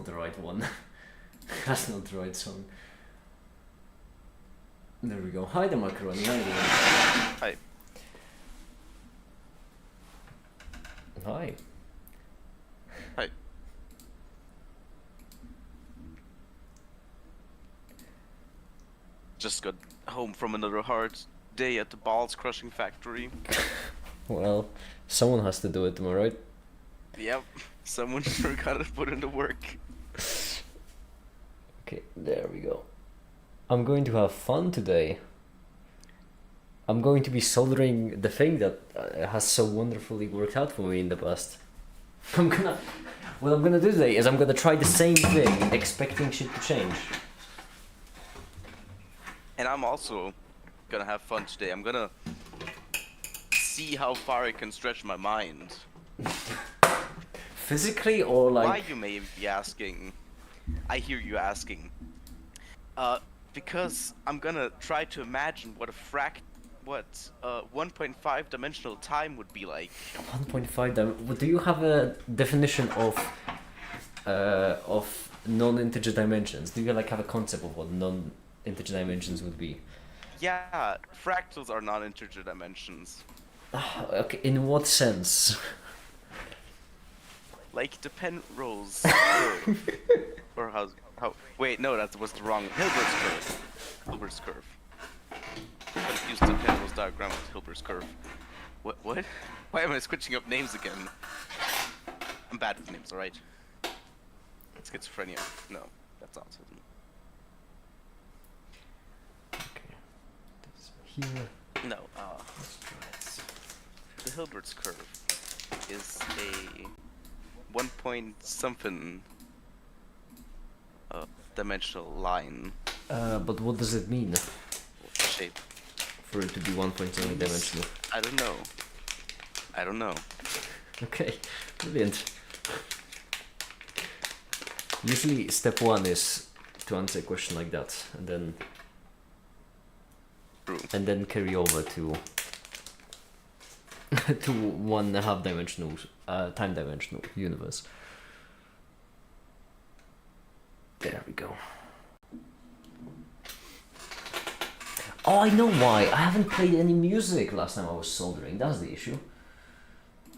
not the right one. That's not the right song. There we go. Hi, the macaroni. How are you doing? Hi. Hi. Hi. Just got home from another hard day at the balls crushing factory. Well, someone has to do it, am I right? Yep, someone sure gotta put in the work. Okay, there we go. I'm going to have fun today. I'm going to be soldering the thing that has so wonderfully worked out for me in the past. What I'm gonna do today is I'm gonna try the same thing, expecting shit to change. And I'm also gonna have fun today. I'm gonna see how far I can stretch my mind. Physically or like... Why, you may be asking? I hear you asking. Because I'm gonna try to imagine what a 1.5 dimensional time would be like. 1.5 do you have a definition of non-integer dimensions? Do you like have a concept of what non-integer dimensions would be? Yeah, fractals are non-integer dimensions. Okay, in what sense? Like the Penrose curve. Or how... Wait, no, that was the wrong... Hilbert's curve. Hilbert's curve. Confused the Penrose diagram with Hilbert's curve. What? Why am I switching up names again? I'm bad with names, alright? Schizophrenia. No, that's autism. Okay. This here. No, Let's try this. the Hilbert's curve is a 1 point something dimensional line. But what does it mean Shape. for it to be 1.7 dimensional? I don't know. Okay, brilliant. Usually step one is to answer a question like that, and True. then carry over to to 1.5 dimensional time dimensional universe. There we go. Oh, I know why. I haven't played any music last time I was soldering. That's the issue.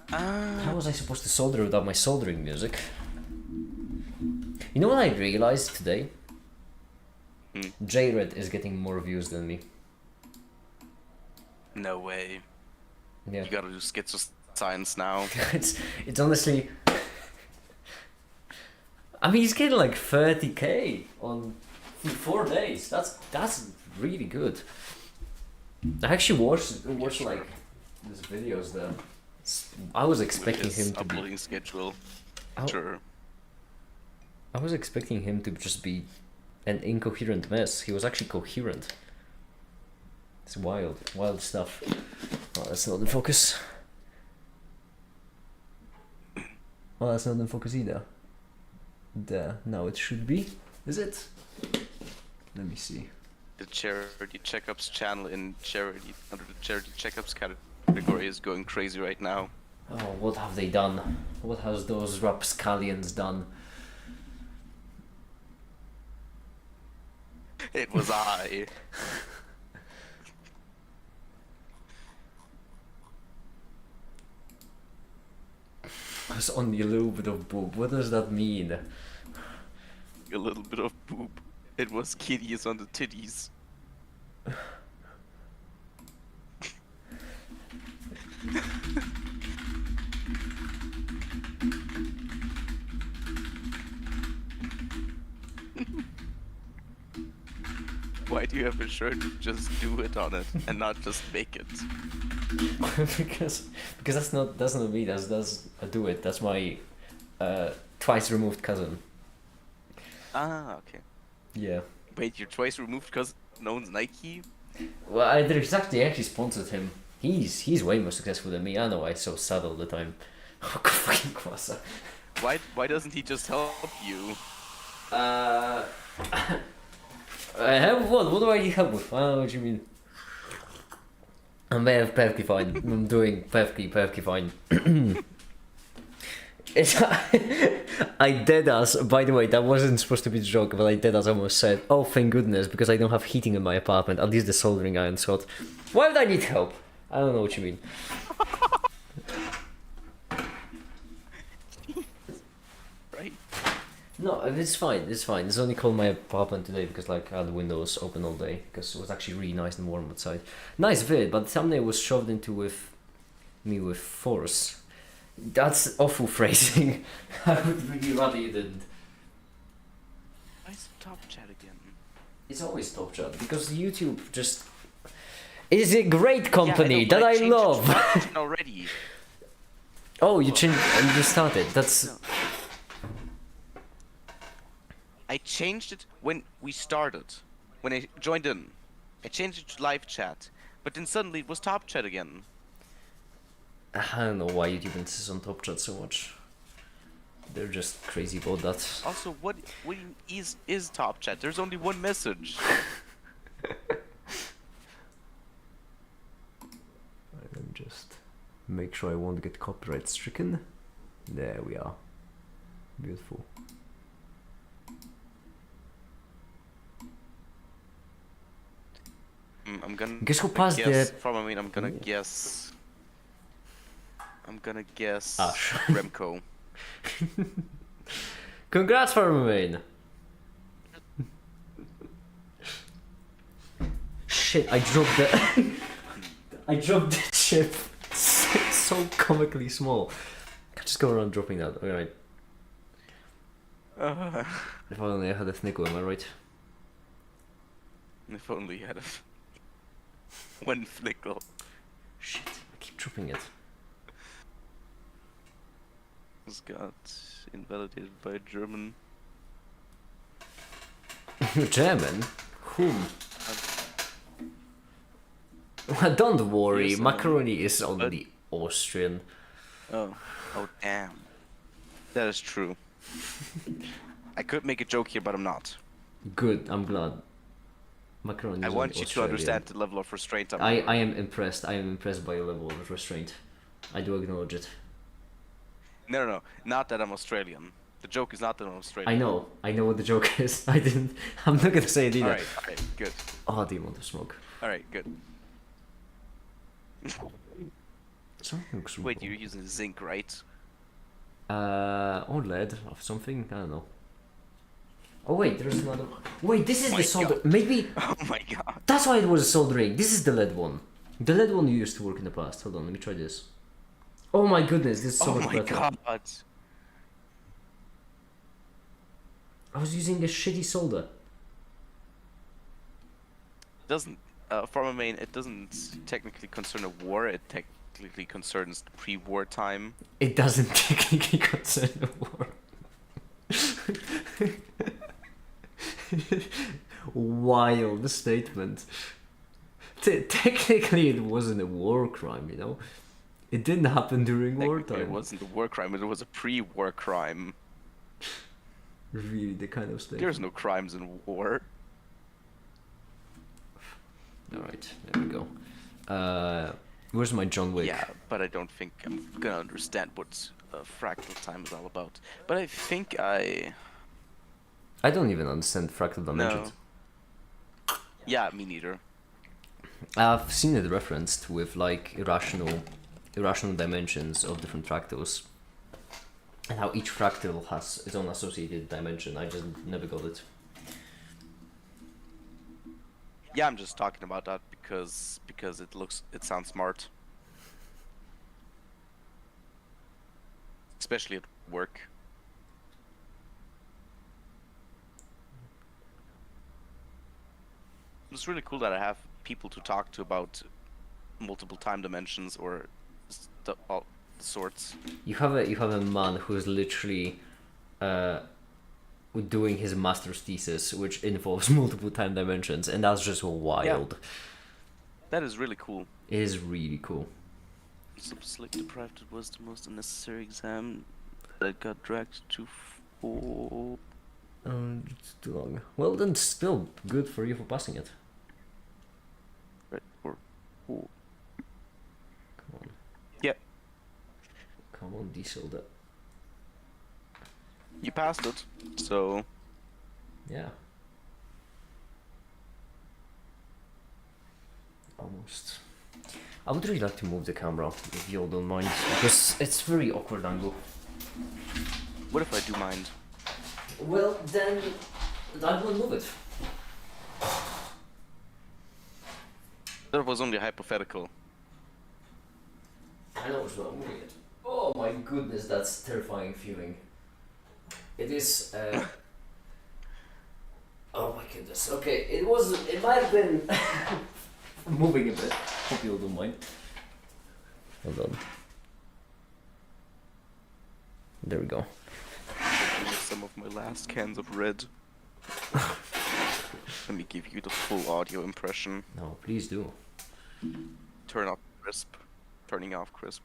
How was I supposed to solder without my soldering music? You know what I realized today? J-Red is getting more views than me. No way. Yeah. You gotta do schizo science now. it's honestly... I mean, he's getting like 30k on 4 days. That's really good. I actually watched like these videos there. I was expecting him to uploading be... schedule. Oh. Sure. I was expecting him to just be an incoherent mess. He was actually coherent. It's wild stuff. Oh, that's not in focus. Oh, that's not in focus either. There, now it should be. Is it? Let me see. The charity checkups channel in charity under the charity checkups category is going crazy right now. Oh, what have they done? What has those rapscallions done? It was I. It's only a little bit of boob. What does that mean? A little bit of poop. It was kitties on the titties. Why do you have a shirt with just do it on it and not just make it? because that's not me. That's do it. That's my twice removed cousin. Ah, okay. Yeah. Wait, your twice removed cousin owns Nike? Well, they actually sponsored him. He's way more successful than me. I know. I so sad all the time. Oh, fucking Kwasa. Why doesn't he just help you? Help what? What do I need help with? I don't know what you mean. I'm perfectly fine. I'm doing perfectly fine. It's, I dead ass. By the way, that wasn't supposed to be a joke, but I dead ass almost said, "Oh, thank goodness," because I don't have heating in my apartment. At least the soldering iron's hot. Why would I need help? I don't know what you mean. Right? No, it's fine. It's fine. It's only cold in my apartment today because like I had the windows open all day because it was actually really nice and warm outside. Nice vid, but the thumbnail was shoved into with me with force. That's awful phrasing. I would really rather you didn't. Why is it top chat again? It's always top chat because YouTube just is a great company yeah, I know, that I changed it to love. top chat already. Oh, you changed and you started. That's No. I changed it when we started. When I joined in. I changed it to live chat. But then suddenly it was top chat again. I don't know why YouTube insists on top chat so much. They're just crazy about that. Also, what is top chat? There's only one message. Let me just make sure I won't get copyright stricken. There we are. Beautiful. I'm gonna Guess who passed guess, the... from I mean I'm gonna guess Ash. Remco. Congrats, Farmamain! Shit, I dropped the... I dropped the chip. It's so comically small. I just go around dropping that, alright. If only I had a Snickle, am I right? If only you had a one flickle. Shit, I keep dropping it. This got invalidated by a German. German? Whom? Don't worry, Yes, macaroni is only Austrian. Oh damn. That is true. I could make a joke here, but I'm not. Good, I'm glad. Macaroni is I only want you to Australian. understand the level of restraint I'm I am impressed. I am impressed by your level of restraint. I do acknowledge it. No. Not that I'm Australian. The joke is not that I'm Australian. I know what the joke is. I'm not gonna say it either. Alright, good. Oh, the amount of smoke. Alright, good. Something looks Wait, you're using zinc, right? or lead of something. I don't know. Oh wait, there's another. Wait, this is My the solder. God. Maybe Oh my god. that's why it was soldering. This is the lead one. The lead one you used to work in the past. Hold on, let me try this. Oh my goodness, this is so Oh much my better. god. I was using a shitty solder. Doesn't from a main it doesn't technically concern a war, it technically concerns the pre-war time. It doesn't technically concern the war. Wild statement. Technically, it wasn't a war crime, you know. It didn't happen during Technically, wartime. it wasn't a war crime, it was a pre-war crime. Really, the kind of statement. There's no crimes in war. All right, there we go. Where's my John Wick? Yeah, but I don't think I'm gonna understand what fractal time is all about. But I think I don't even understand fractal dimensions. No. Yeah, me neither. I've seen it referenced with like irrational dimensions of different fractals, and how each fractal has its own associated dimension. I just never got it. Yeah, I'm just talking about that because it sounds smart. Especially at work. It's really cool that I have people to talk to about multiple time dimensions or all sorts. You have a man who's literally doing his master's thesis, which involves multiple time dimensions, and that's just wild. Yeah. That is really cool. It is really cool. Sleep deprived was the most unnecessary exam that got dragged to 4. It's too long. Well, then, still good for you for passing it. Right, or 4. Come on. Yeah. Come on, diesel that. You passed it, so Yeah. Almost. I would really like to move the camera, if you all don't mind, because it's very awkward angle. what if I do mind? Well, then I will move it. That was only hypothetical. I know it's not moving it. Oh my goodness, that's terrifying feeling. It is. Oh my goodness. Okay, it might have been moving a bit. Hope you all don't mind. Hold on. There we go. Some of my last cans of red. Let me give you the full audio impression. No, please do. Turn up crisp. Turning off crisp.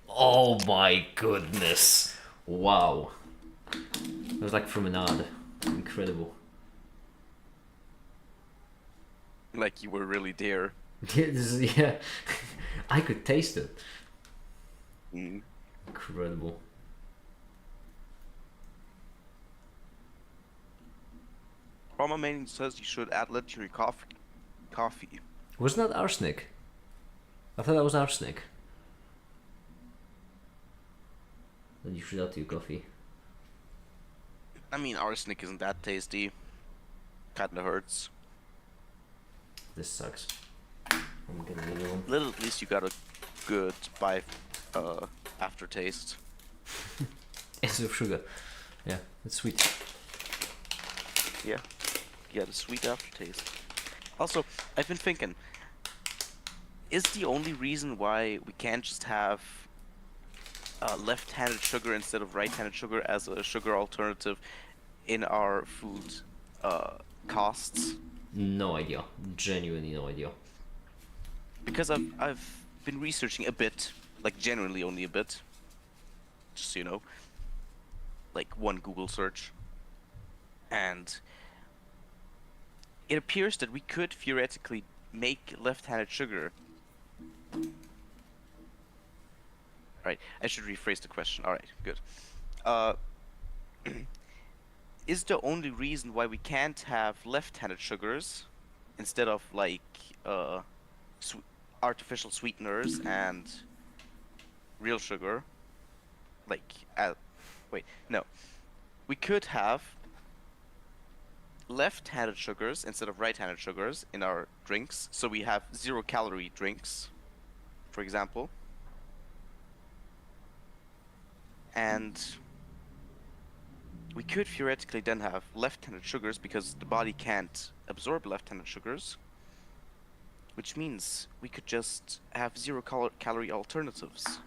Oh my goodness. Wow. It was like from an ad. Incredible. Like you were really there. Yeah. I could taste it. Mm. Incredible. Pharma Mania says you should add lead to your coffee. Wasn't that arsenic? I thought that was arsenic. That you should add to your coffee. I mean, arsenic isn't that tasty. Kinda hurts. This sucks. I'm getting another one. Little, at least you got a good aftertaste. It's of sugar. Yeah, it's sweet. Yeah, you got a sweet aftertaste. Also, I've been thinking, is the only reason why we can't just have left-handed sugar instead of right-handed sugar as a sugar alternative in our food costs? No idea. Genuinely no idea. Because I've been researching a bit, like genuinely only a bit, just so you know, like one Google search, and it appears that we could theoretically make left-handed sugar. Right, I should rephrase the question. All right, good. Is the only reason why we can't have left-handed sugars instead of like artificial sweeteners and real sugar, like wait, no, we could have left-handed sugars instead of right-handed sugars in our drinks, so we have 0-calorie drinks, for example, and we could theoretically then have left-handed sugars because the body can't absorb left-handed sugars, which means we could just have 0-calorie alternatives.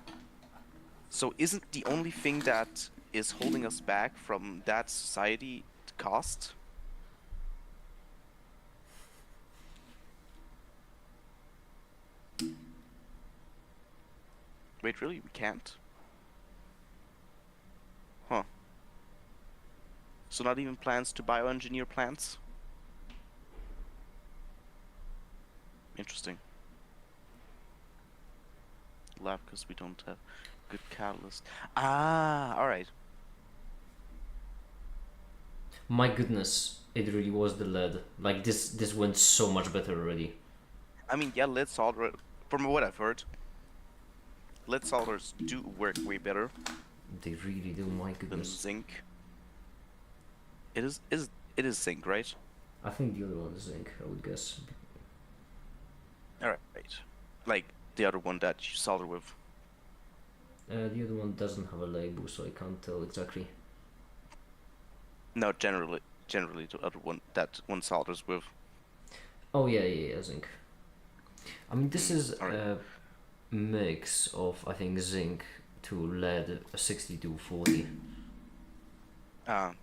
So isn't the only thing that is holding us back from that society the cost? Wait, really? We can't? Huh. So not even plans to bioengineer plants? Interesting. Laugh because we don't have good catalyst. Ah, alright. My goodness, it really was the lead. Like this went so much better already. I mean, yeah, lead solder, from what I've heard, lead solders do work way better They really do, my than goodness. zinc. It is zinc, right? I think the other one is zinc, I would guess. Alright. Like the other one that you solder with. The other one doesn't have a label, so I can't tell exactly. No, generally the other one that one solders with. Oh yeah, zinc. I mean, this is alright. a mix of, I think, zinc to lead 6240. Ah,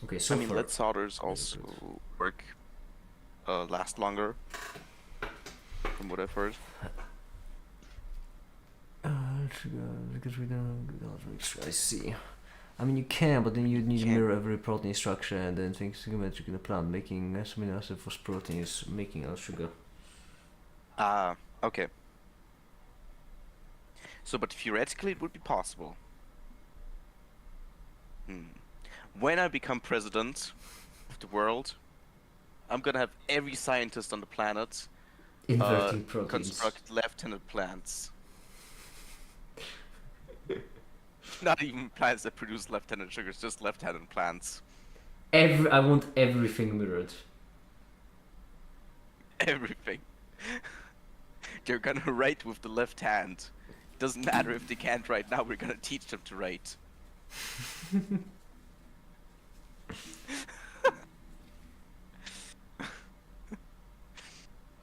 Okay, so I mean, far, lead solders also work last longer, from what I've heard. because we don't have good outreach. I see. I mean, you can, but then you need to Can. mirror every protein structure and then things geometric in the plant, making amino acid for proteins, making out sugar. Okay. So, but theoretically, it would be possible. When I become president of the world, I'm gonna have every scientist on the planet Inverting proteins. construct left-handed plants. Not even plants that produce left-handed sugars, just left-handed plants. I want everything mirrored. Everything. They're gonna write with the left hand. Doesn't matter if they can't write now, we're gonna teach them to write.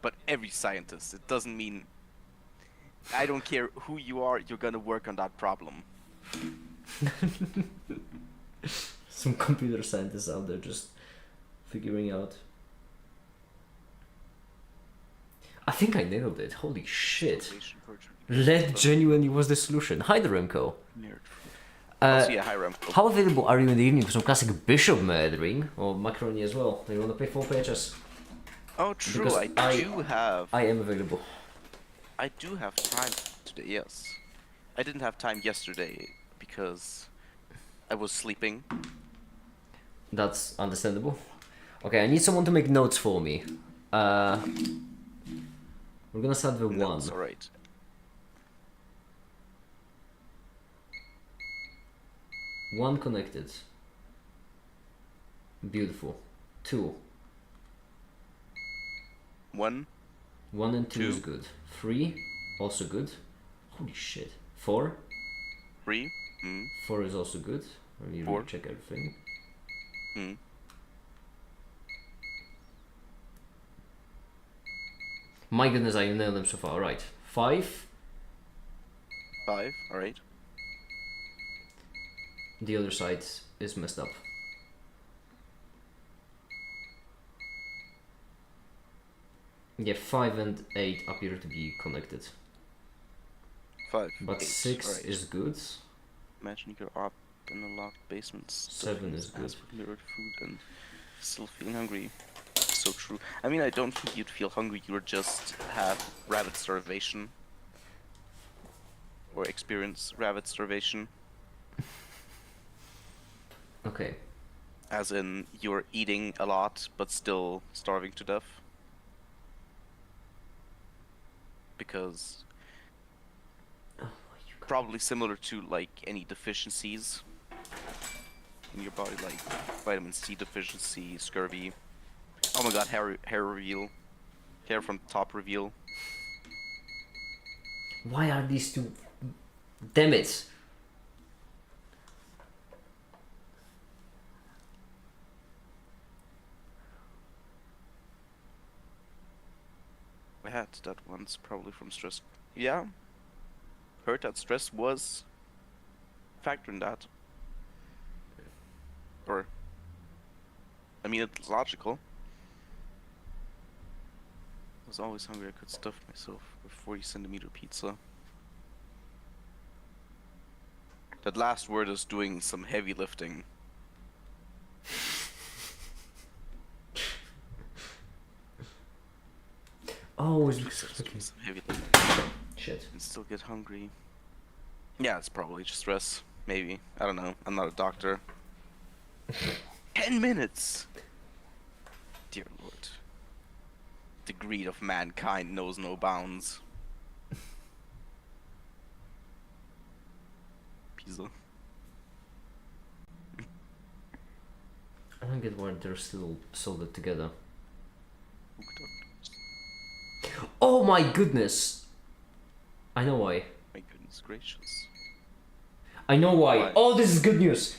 But every scientist, it doesn't mean... I don't care who you are, you're gonna work on that problem. Some computer scientists out there just figuring out. I think I nailed it. Holy shit. Lead genuinely was the solution. Hi there, Remco. Yeah, hi Remco. How available are you in the evening for some classic bishop murdering? Or macaroni as well? Do you want to pay 4 pages? Oh, true, Because I I am available. I do have time today, yes. I didn't have time yesterday because I was sleeping. That's understandable. Okay, I need someone to make notes for me. We're gonna start with No, 1. it's alright. 1 connected. Beautiful. 2. 1, 1 and 2 is 2. good. 3, also good. Holy shit. 4. 3. 4 is also good. Let me 4. check everything. My goodness, I nailed them so far. Right. 5. 5, alright. The other side is messed up. Yeah, 5 and 8 appear to be connected. 5. But 8, 6 alright. is good. Imagine you're up in a locked basement. 7 is good. With mirrored food and still feeling hungry. So true. I mean, I don't think you'd feel hungry. You would just have rabbit starvation. Or experience rabbit starvation. Okay. As in, you're eating a lot, but still starving to death. Because probably similar to like any deficiencies in your body, like vitamin C deficiency, scurvy. Oh my god, hair reveal. Hair from top reveal. Why are these two? Damn it! I had that once, probably from stress. Yeah. Heard that stress was a factor in that. Or, I mean, it's logical. I was always hungry, I could stuff myself with 40-centimeter pizza. That last word is doing some heavy lifting. Oh, it's Doing some heavy lifting. shit. And still get hungry. Yeah, it's probably just stress. Maybe. I don't know. I'm not a doctor. 10 minutes! Dear Lord. The greed of mankind knows no bounds. Pizza. I don't get why they're still soldered together. Oh my goodness! I know why. My goodness gracious. I know why. Why? Oh, this is good news!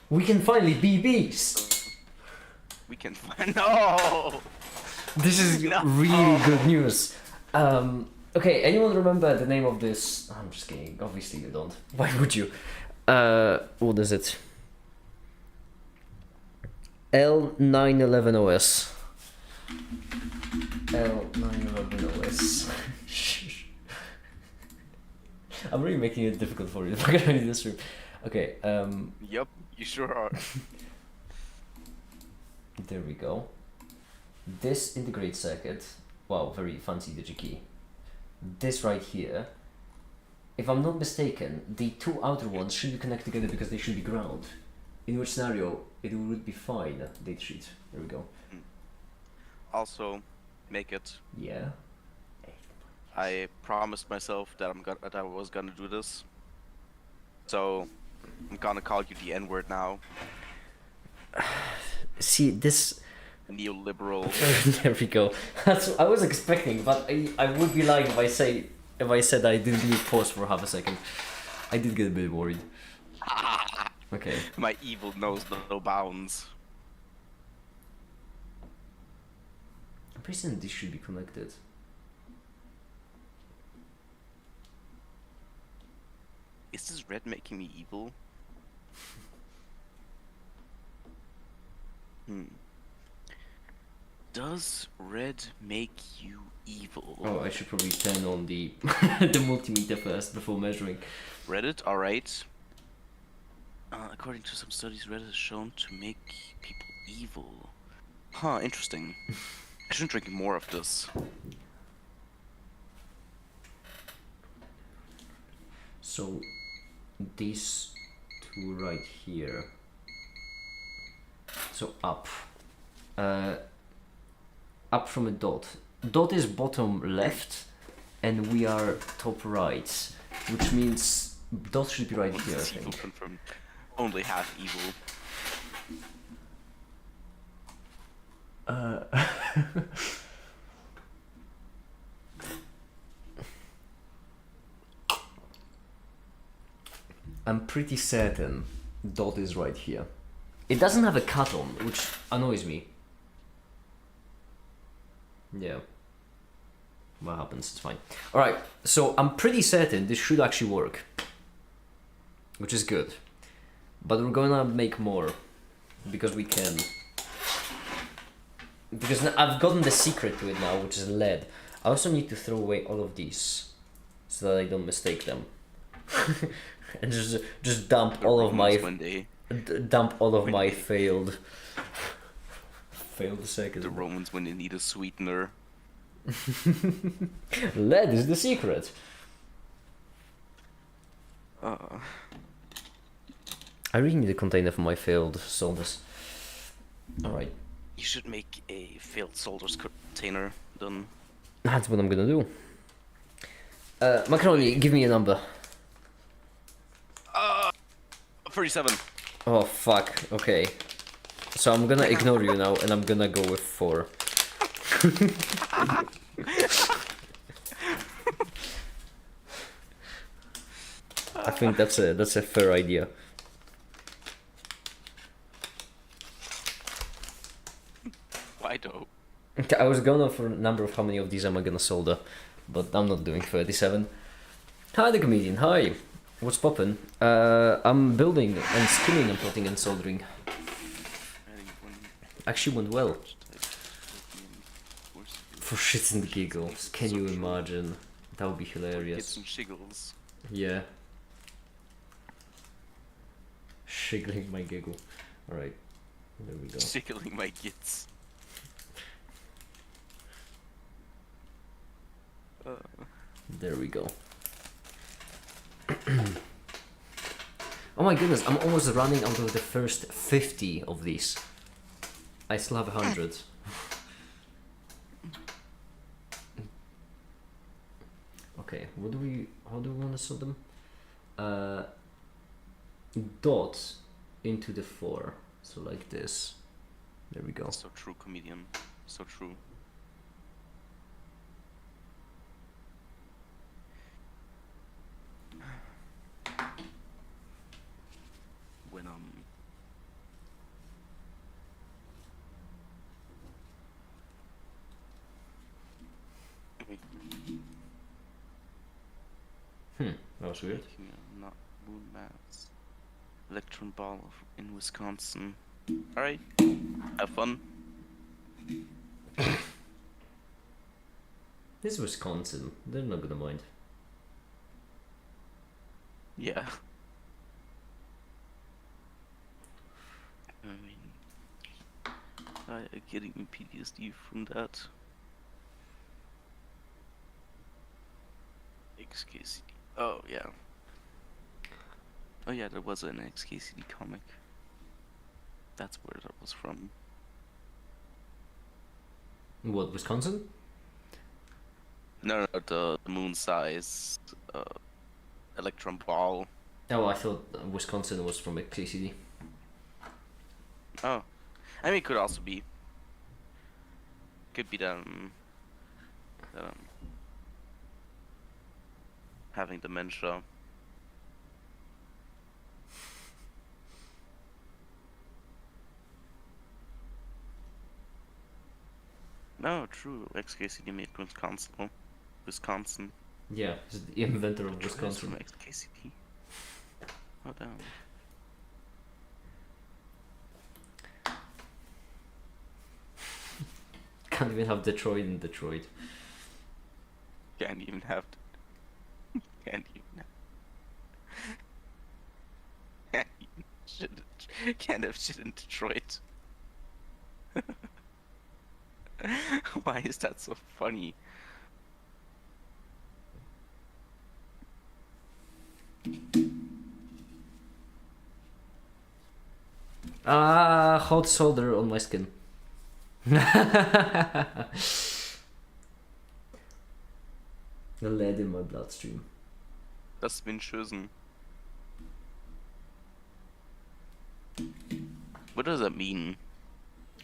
We can finally be bees! We can find. No! This is No. really good news. Okay, anyone remember the name of this? I'm just kidding. Obviously you don't. Why would you? What is it? L911OS. L911OS. I'm really making it difficult for you. We're gonna need this room. Okay, Yup, you sure are. there we go. This integrate circuit wow, very fancy digi-key. This right here, if I'm not mistaken, the two outer ones should be connected together because they should be ground. In which scenario it would be fine. Date sheet. There we go. Also, make it. Yeah. I promised myself that I was gonna do this. So I'm gonna call you the N-word now. See this. Neoliberal. There we go. That's what I was expecting, but I would be lying if I said I didn't even pause for half a second. I did get a bit worried. Okay. My evil knows no bounds. I'm pretty certain this should be connected. Is this red making me evil? Does red make you evil? Oh, I should probably turn on the the multimeter first before measuring. Reddit, alright. According to some studies, Reddit is shown to make people evil. Huh, interesting. I should drink more of this. So, these two right here. So up. Up from a dot. Dot is bottom left, and we are top right, which means dot should be right here, I Evil think. confirmed. Only half evil. I'm pretty certain dot is right here. It doesn't have a cut on, which annoys me. Yeah. What happens? It's fine. Alright, so I'm pretty certain this should actually work. Which is good. But we're gonna make more. Because we can. Because I've gotten the secret to it now, which is lead. I also need to throw away all of these. So that I don't mistake them. And just dump all of my... dump all of my failed second. The Romans when they need a sweetener. Lead is the secret. Uh, I really need a container for my failed soldiers. Alright. you should make a failed soldiers container then. That's what I'm gonna do. Macaroni, give me a number. 37. Oh fuck, okay. So I'm gonna ignore you now and I'm gonna go with 4. I think that's a fair idea. Why though? I was going for a number of how many of these am I gonna solder, but I'm not doing 37. Hi the comedian, hi! What's poppin'? I'm building and skimming and plotting and soldering. Actually went well. For shits and giggles, can you imagine? That would be hilarious. Get some shiggles. Yeah. Shiggling my giggle. Alright, there we go. Shiggling my gits. There we go. Oh my goodness, I'm almost running out of the first 50 of these. I still have 100. Okay, how do we want to sort them? Dot into the 4, so like this. There we go. So true, comedian. So true. When That was weird. making a not moon mass electron ball in Wisconsin. All right, have fun. This is Wisconsin. They're not gonna mind. Yeah. I mean, I am getting PTSD from that. XKCD. Oh yeah. Oh yeah, there was an XKCD comic. That's where that was from. What, Wisconsin? No, the moon size electron ball. Oh, I thought Wisconsin was from KCD. Oh, I mean, it could also be. Could be them having dementia. No, true. XKCD made Wisconsin. Wisconsin. Yeah, he's the inventor of True is Wisconsin. from XKCD. Oh damn. Can't even have Detroit in Detroit. Can't even have. Can't even. Can't even shit. Can't have shit in Detroit. Why is that so funny? Ah, hot solder on my skin. The lead in my bloodstream. Das bin Schösen. What does that mean?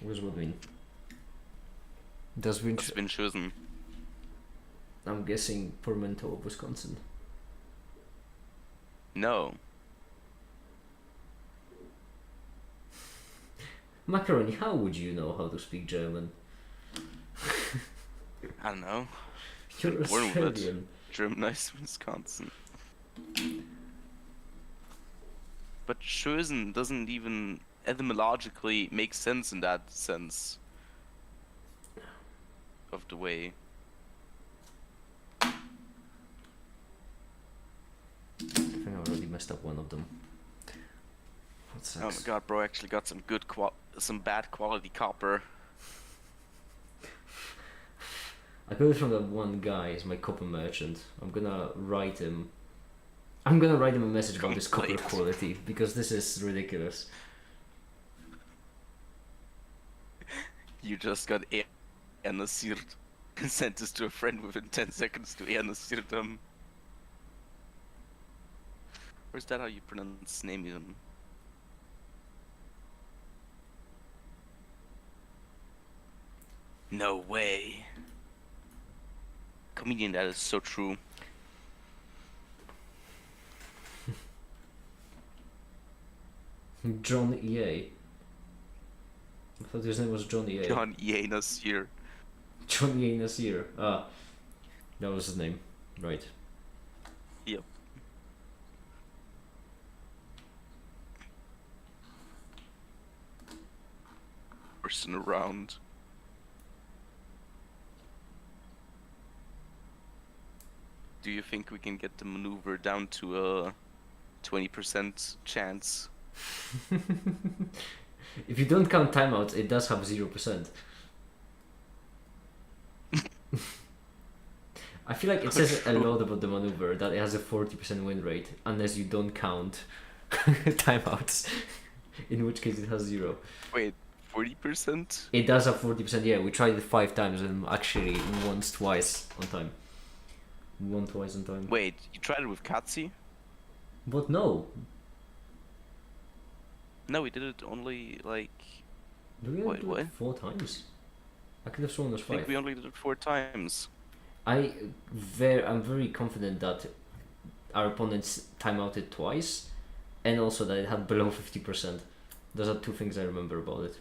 What does what mean? Does Das bin Schösen. I'm guessing portmanteau of Wisconsin. No. Macaroni, how would you know how to speak German? I don't know. You're Born with it. Australian. Germanized Wisconsin. But Schösen doesn't even etymologically make sense in that sense of the way. I think I already messed up one of them. That Oh my sucks. god, bro! Actually got some some bad quality copper. I got it from that one guy, he's my copper merchant. I'm gonna write him a message about this copper Complaint. quality because this is ridiculous. You just got Ernasiert and sent this to a friend within 10 seconds to Ernasiert them. Or is that how you pronounce his name even? No way. Comedian, that is so true. John EA. I thought his name was John EA. John Ernasiert. John EA Nasir. Ah, that was his name. Right. Yep. Person around. Do you think we can get the maneuver down to a 20% chance? If you don't count timeouts, it does have 0%. I feel like it says a lot about the maneuver that it has a 40% win rate, unless you don't count timeouts, in which case it has 0. Wait, 40%? It does have 40%, yeah, we tried it 5 times and actually twice on time. Won twice on time. Wait, you tried it with Katsi? But no. No, we did it only like. Do we Wait, do what? it 4 times? I could have sworn it was I think 5. we only did it 4 times. I'm very confident that our opponents timeouted twice, and also that it had below 50%. Those are 2 things I remember about it.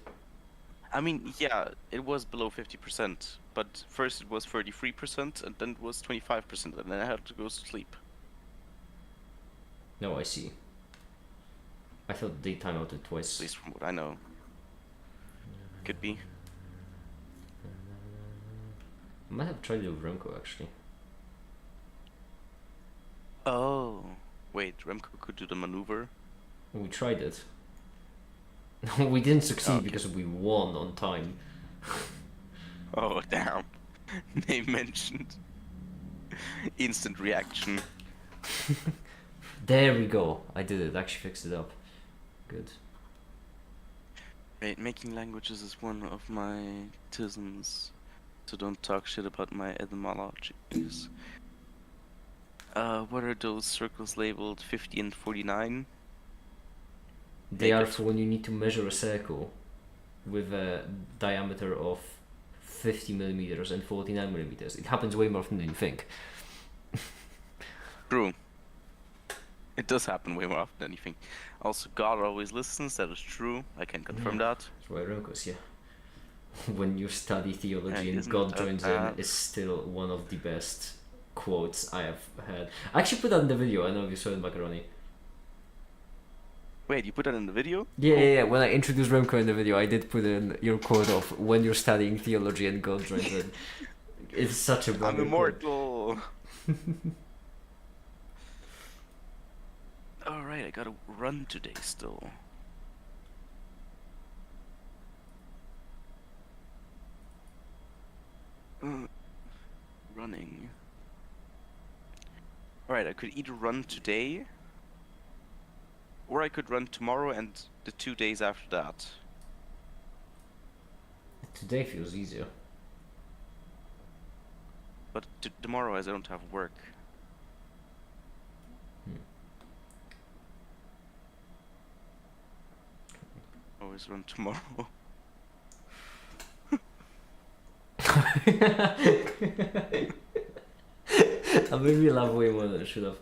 I mean, yeah, it was below 50%, but first it was 33%, and then it was 25%, and then I had to go to sleep. No, I see. I thought they timeouted twice. At least from what I know. Could be. I might have tried it with Remco actually. Oh. Wait, Remco could do the maneuver? We tried it. We didn't succeed Okay. because we won on time. Oh, damn. Name mentioned. Instant reaction. There we go. I did it. Actually fixed it up. Good. Right, making languages is one of my tisms, so don't talk shit about my etymologies. What are those circles labeled 50 and 49? They are Naked. for when you need to measure a circle with a diameter of 50 millimeters and 49 millimeters. It happens way more often than you think. True. It does happen way more often than you think. Also, God always listens, that is true. I can confirm that. That's why Rokos, yeah. When you study theology and isn't God that joins bad? in is still one of the best quotes I have heard. I actually put that in the video. I know if you saw it, Macaroni. Wait, you put that in the video? Yeah, Cool. yeah, yeah. When I introduced Remco in the video, I did put in your quote of when you're studying theology and God joins in. It's such a I'm banger quote. immortal. Alright, I gotta run today still. Running. Alright, I could either run today, or I could run tomorrow and the 2 days after that. Today feels easier. But tomorrow, as I don't have work. Always run tomorrow. I made me laugh way more than I should have.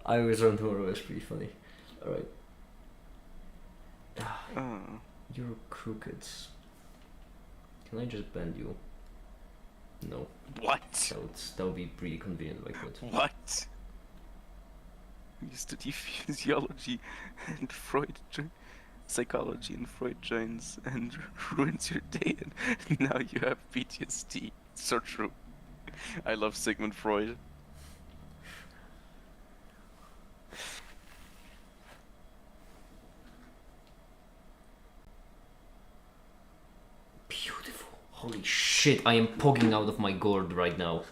I always run tomorrow, it's pretty funny. Alright. You're crooked. Can I just bend you? No. What? That would be pretty convenient if I could. What? You study physiology and psychology, and Freud joins and ruins your day, and now you have PTSD. So true. I love Sigmund Freud. Beautiful. Holy shit, I am pogging out of my gourd right now.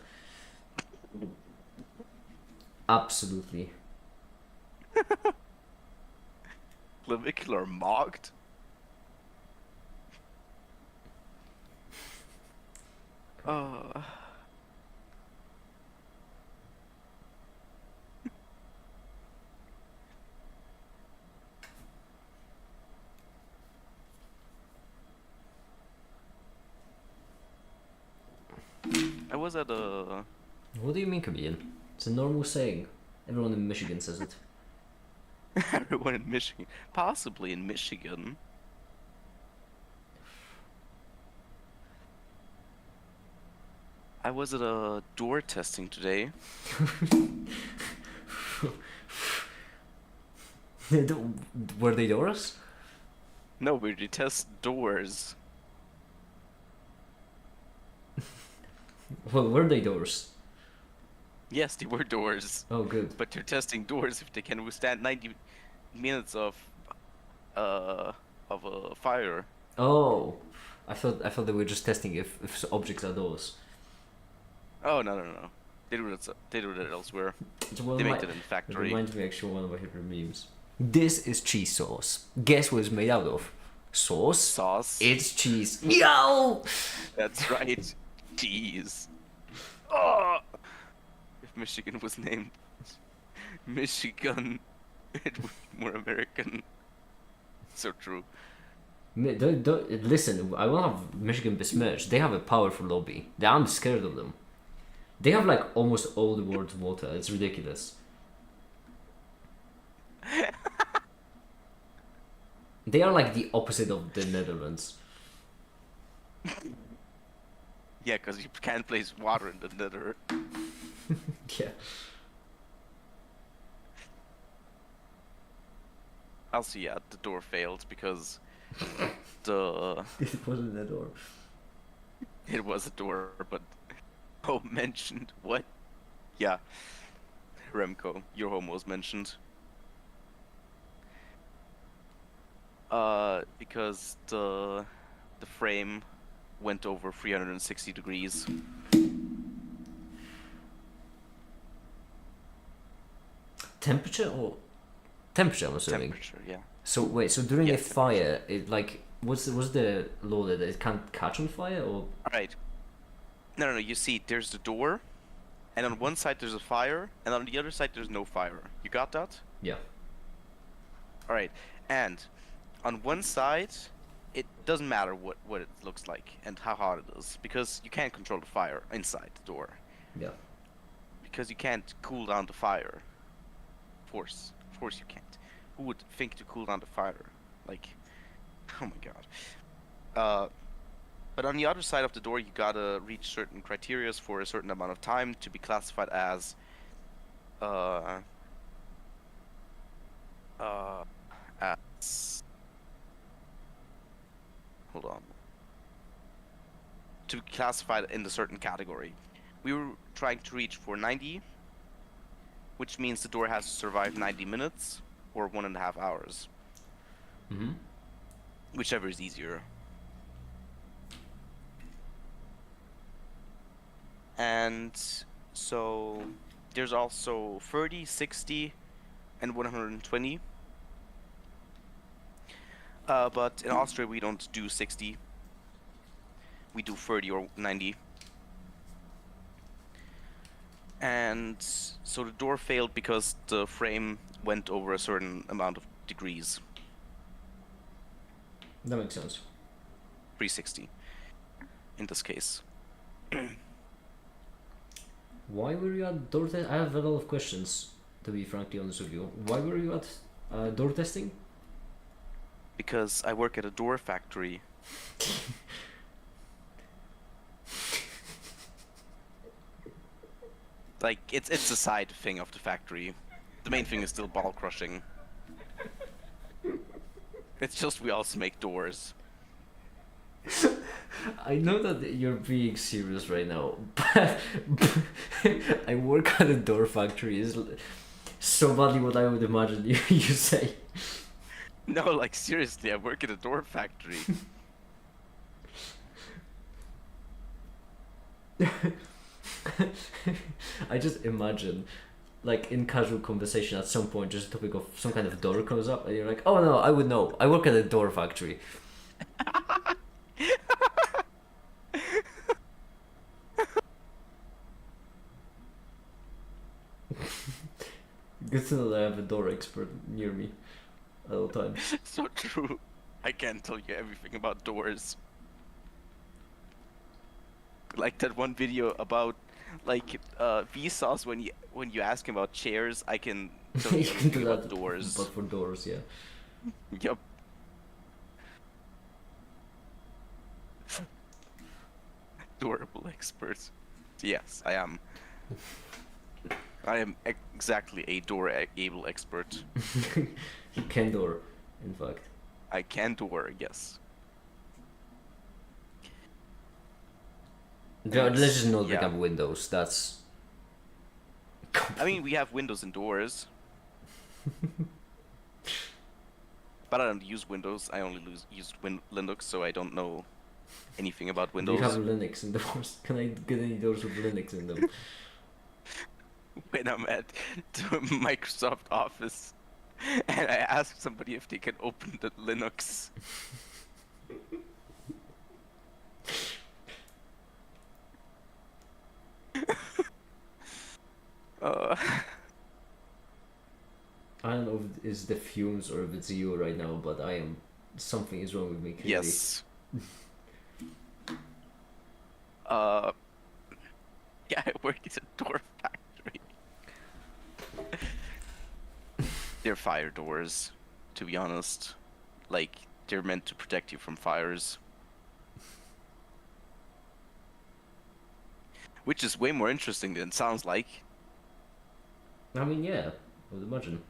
Absolutely. Clavicular mocked? I was at a... What do you mean, comedian? It's a normal saying. Everyone in Michigan says it. Everyone in Michigan. Possibly in Michigan. I was at a door testing today. Were they doors? No, we test doors. Well, were they doors? Yes, they were doors. Oh, good. But you're testing doors if they can withstand 90 minutes of a fire. Oh, I thought they were just testing if objects are doors. Oh no. They do that elsewhere. They make it in It factory. reminds me actually of one of my favorite memes. This is cheese sauce. Guess what it's made out of? Sauce? Sauce. It's cheese. Yo! That's right. Cheese. Oh! If Michigan was named Michigan, it would be more American. So true. Listen, I won't have Michigan besmirched. They have a powerful lobby. I'm scared of them. They have like almost all the world's water. It's ridiculous. They are like the opposite of the Netherlands. Yeah, because you can't place water in the nether. Yeah. Also, yeah, the door failed because the... It wasn't a door. It was a door, but... Oh, mentioned. What? Yeah. Remco, your home was mentioned. Because the frame went over 360 degrees. Temperature or temperature? I'm assuming. Temperature, yeah. So wait, so during Yeah, a fire, it like what's the law that it can't catch on fire or? Alright. No. You see, there's the door, and on one side there's a fire, and on the other side there's no fire. You got that? Yeah. Alright. And on one side, it doesn't matter what it looks like and how hot it is, because you can't control the fire inside the door. Yeah. Because you can't cool down the fire. Of course you can't. Who would think to cool down the fire? Like, oh my god. But on the other side of the door, you gotta reach certain criteria for a certain amount of time to be classified as, uh, as, hold on. To be classified in a certain category. We were trying to reach for 90, which means the door has to survive 90 minutes or 1.5 hours. Mm-hmm. Whichever is easier. And so there's also 30, 60, and 120. But in Austria we don't do 60. We do 30 or 90. And so the door failed because the frame went over a certain amount of degrees. That makes sense. 360 in this case. Why were you at door test? I have a lot of questions, to be frankly honest with you. Why were you at door testing? Because I work at a door factory. Like, it's a side thing of the factory. The main thing is still ball crushing. It's just we also make doors. I know that you're being serious right now, but I work at a door factory is so badly what I would imagine you say. No, like seriously, I work at a door factory. I just imagine, like in casual conversation at some point, just a topic of some kind of door comes up, and you're like, "Oh no, I would know. I work at a door factory." Good to know that I have a door expert near me at all times. So true. I can't tell you everything about doors. Like that one video about like Vsauce when you ask him about chairs, I can tell you You can everything do about that, doors. but for doors, yeah. Yup. Durable expert. Yes, I am. I am exactly a door-able expert. You can door, in fact. I can door, yes. Let's just not Yeah. become Windows. That's. I mean, we have Windows and doors. But I don't use Windows. I only use Linux, so I don't know anything about Do Windows. you have Linux in doors? Can I get any doors with Linux in them? When I'm at Microsoft Office and I ask somebody if they can open the Linux. I don't know if it's the fumes or if it's you right now, but I am. Something is wrong with me. Clearly. Yes. Yeah, I work at a door factory. They're fire doors, to be honest. Like, they're meant to protect you from fires. Which is way more interesting than it sounds like. I mean, yeah, I would imagine.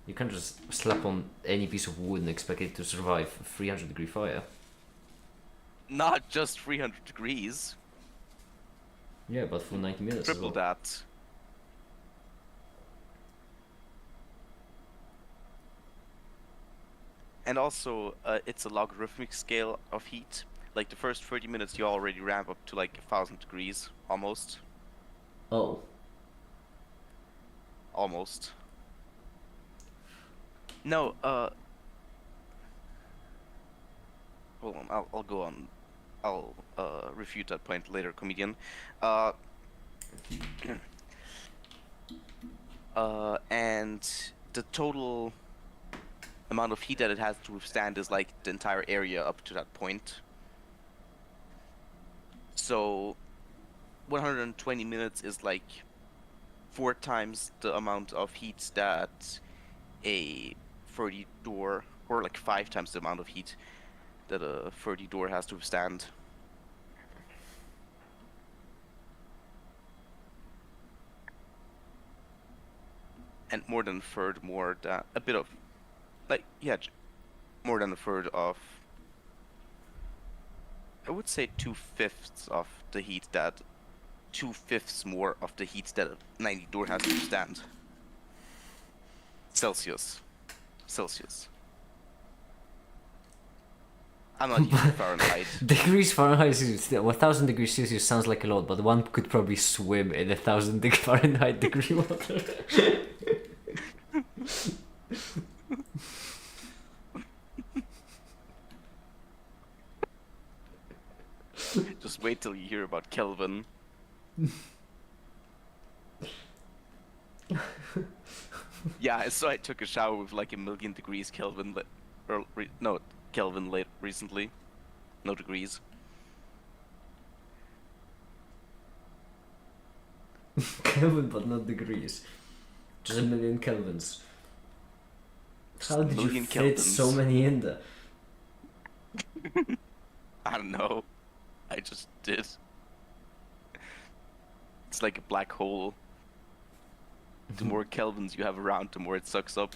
You can't just slap on any piece of wood and expect it to survive a 300-degree fire. Not just 300 degrees. Yeah, but for 90 minutes. Triple as well. that. And also, it's a logarithmic scale of heat. Like the first 30 minutes, you already ramp up to like 1,000 degrees, almost. Oh. Almost. No, hold on, I'll go on. I'll refute that point later, comedian. Uh, and the total amount of heat that it has to withstand is like the entire area up to that point. So 120 minutes is like 4 times the amount of heat that a 30 door, or like 5 times the amount of heat that a 30 door has to withstand. And more than a third more than a bit of, like, yeah, more than a third of, I would say 2/5 of the heat that 2/5 more of the heat that a 90 door has to withstand. Celsius. Celsius. I'm not using Fahrenheit. Degrees Fahrenheit is 1,000 degrees Celsius sounds like a lot, but one could probably swim in 1,000 Fahrenheit degree water. Just wait till you hear about Kelvin. Yeah, so I took a shower with like 1,000,000 degrees Kelvin, no, Kelvin late recently. No degrees. Kelvin, but not degrees. Just 1,000,000 kelvins. How did you fit so many in there? I don't know. I just did. It's like a black hole. The more kelvins you have around, the more it sucks up.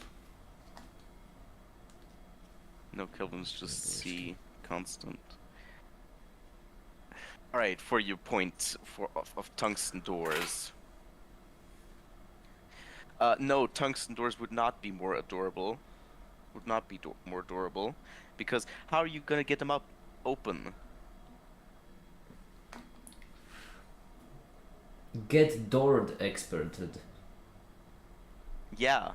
No kelvins, just C constant. Alright, for your point of tungsten doors. No, tungsten doors would not be more adorable. Would not be more durable. Because how are you gonna get them up open? Get doored experted. Yeah.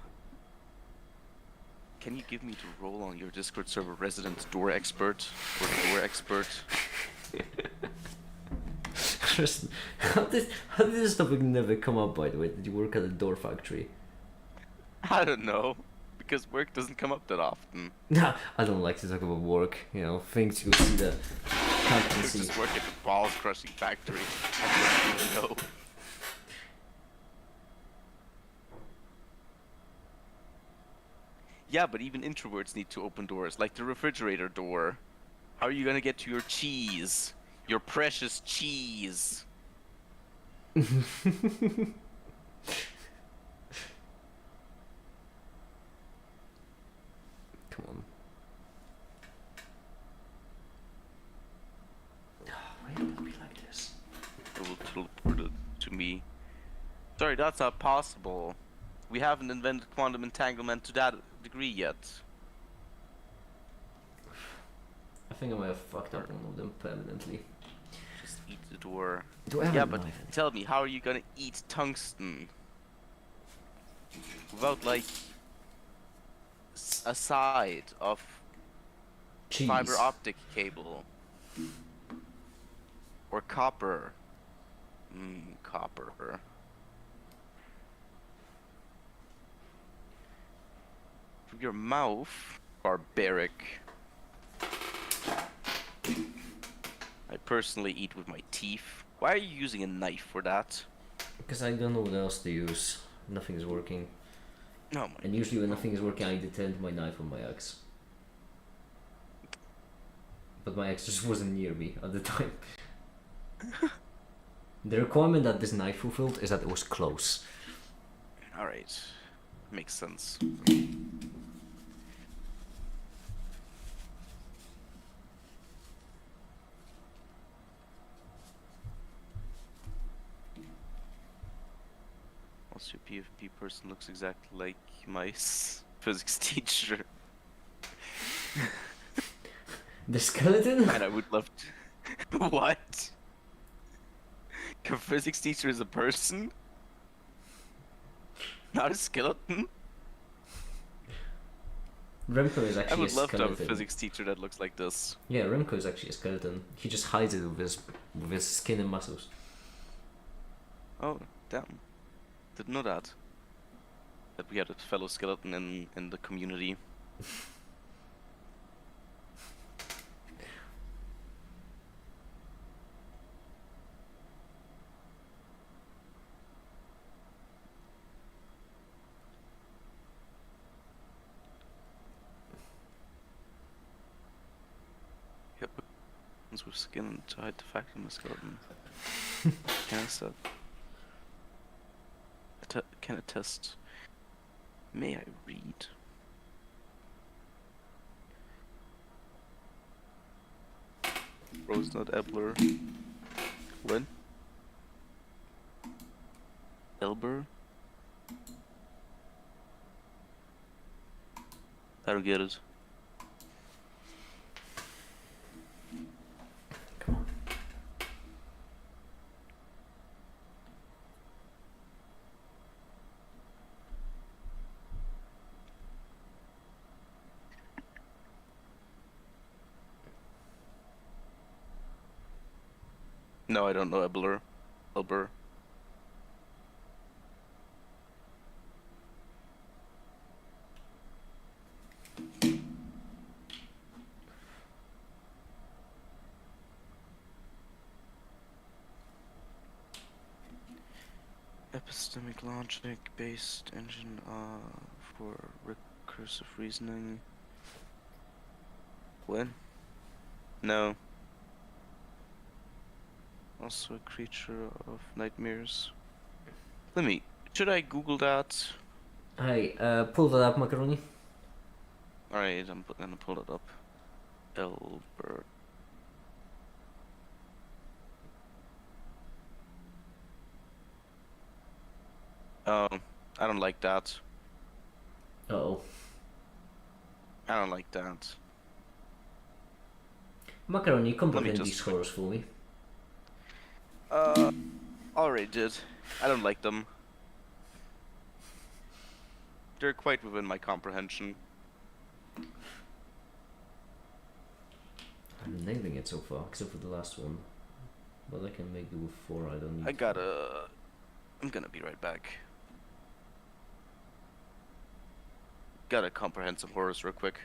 Can you give me the role on your Discord server, resident door expert or door expert? How did this topic never come up, by the way? Did you work at a door factory? I don't know. Because work doesn't come up that often. Nah, I don't like to talk about work, you know, things you see that can't You see. just work at the balls crushing factory. I don't even know. Yeah, but even introverts need to open doors, like the refrigerator door. How are you gonna get to your cheese? Your precious cheese. Come on. Why did it be like this? It will teleport it to me. Sorry, that's not possible. We haven't invented quantum entanglement to that degree yet. I think I might have fucked up one of them permanently. Just eat the door. Do I have Yeah, a but knife? tell me, how are you gonna eat tungsten? Without, like, a side of Cheese. fiber optic cable. Or copper. Copper. From your mouth, barbaric. I personally eat with my teeth. Why are you using a knife for that? Because I don't know what else to use. Nothing is working. Oh my. And usually when nothing is working, I detend my knife on my axe. But my axe just wasn't near me at the time. The requirement that this knife fulfilled is that it was close. Alright. Makes sense. Also, your PvP person looks exactly like my physics teacher. The skeleton? Man, I would love to. What? Your physics teacher is a person, not a skeleton? Remco is I actually a would love to have a skeleton. physics teacher that looks like this. Yeah, Remco is actually a skeleton. He just hides it with his skin and muscles. Oh, damn. Didn't know that. That we had a fellow skeleton in the community. Yep. Ones with skin to hide the fact I'm a skeleton. Can I set? Can attest. May I read? Rose not Ebler. When? Elber? I don't get it. Come on. No, I don't know Ebler. Elber. Epistemic logic based engine for recursive reasoning. When? No. Also a creature of nightmares. Should I Google that? Hey, pull that up, Macaroni. Alright, I'm gonna pull it up. Elbert. Oh, I don't like that. Uh-oh. I don't like that. Macaroni, Let me comprehend just these horrors for me. Already did. I don't like them. They're quite within my comprehension. I'm nailing it so far, except for the last one. But I can make do with 4, I don't need... I'm gonna be right back. Gotta comprehend some horrors real quick.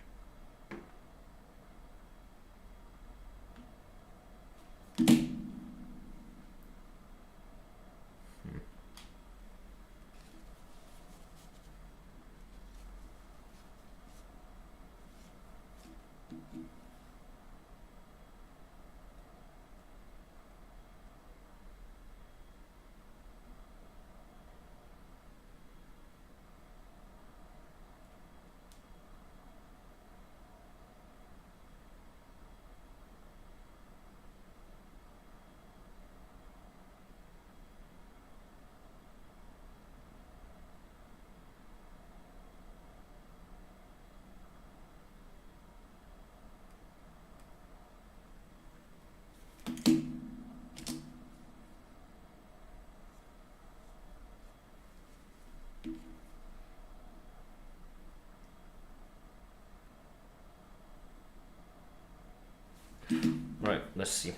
Right, let's see.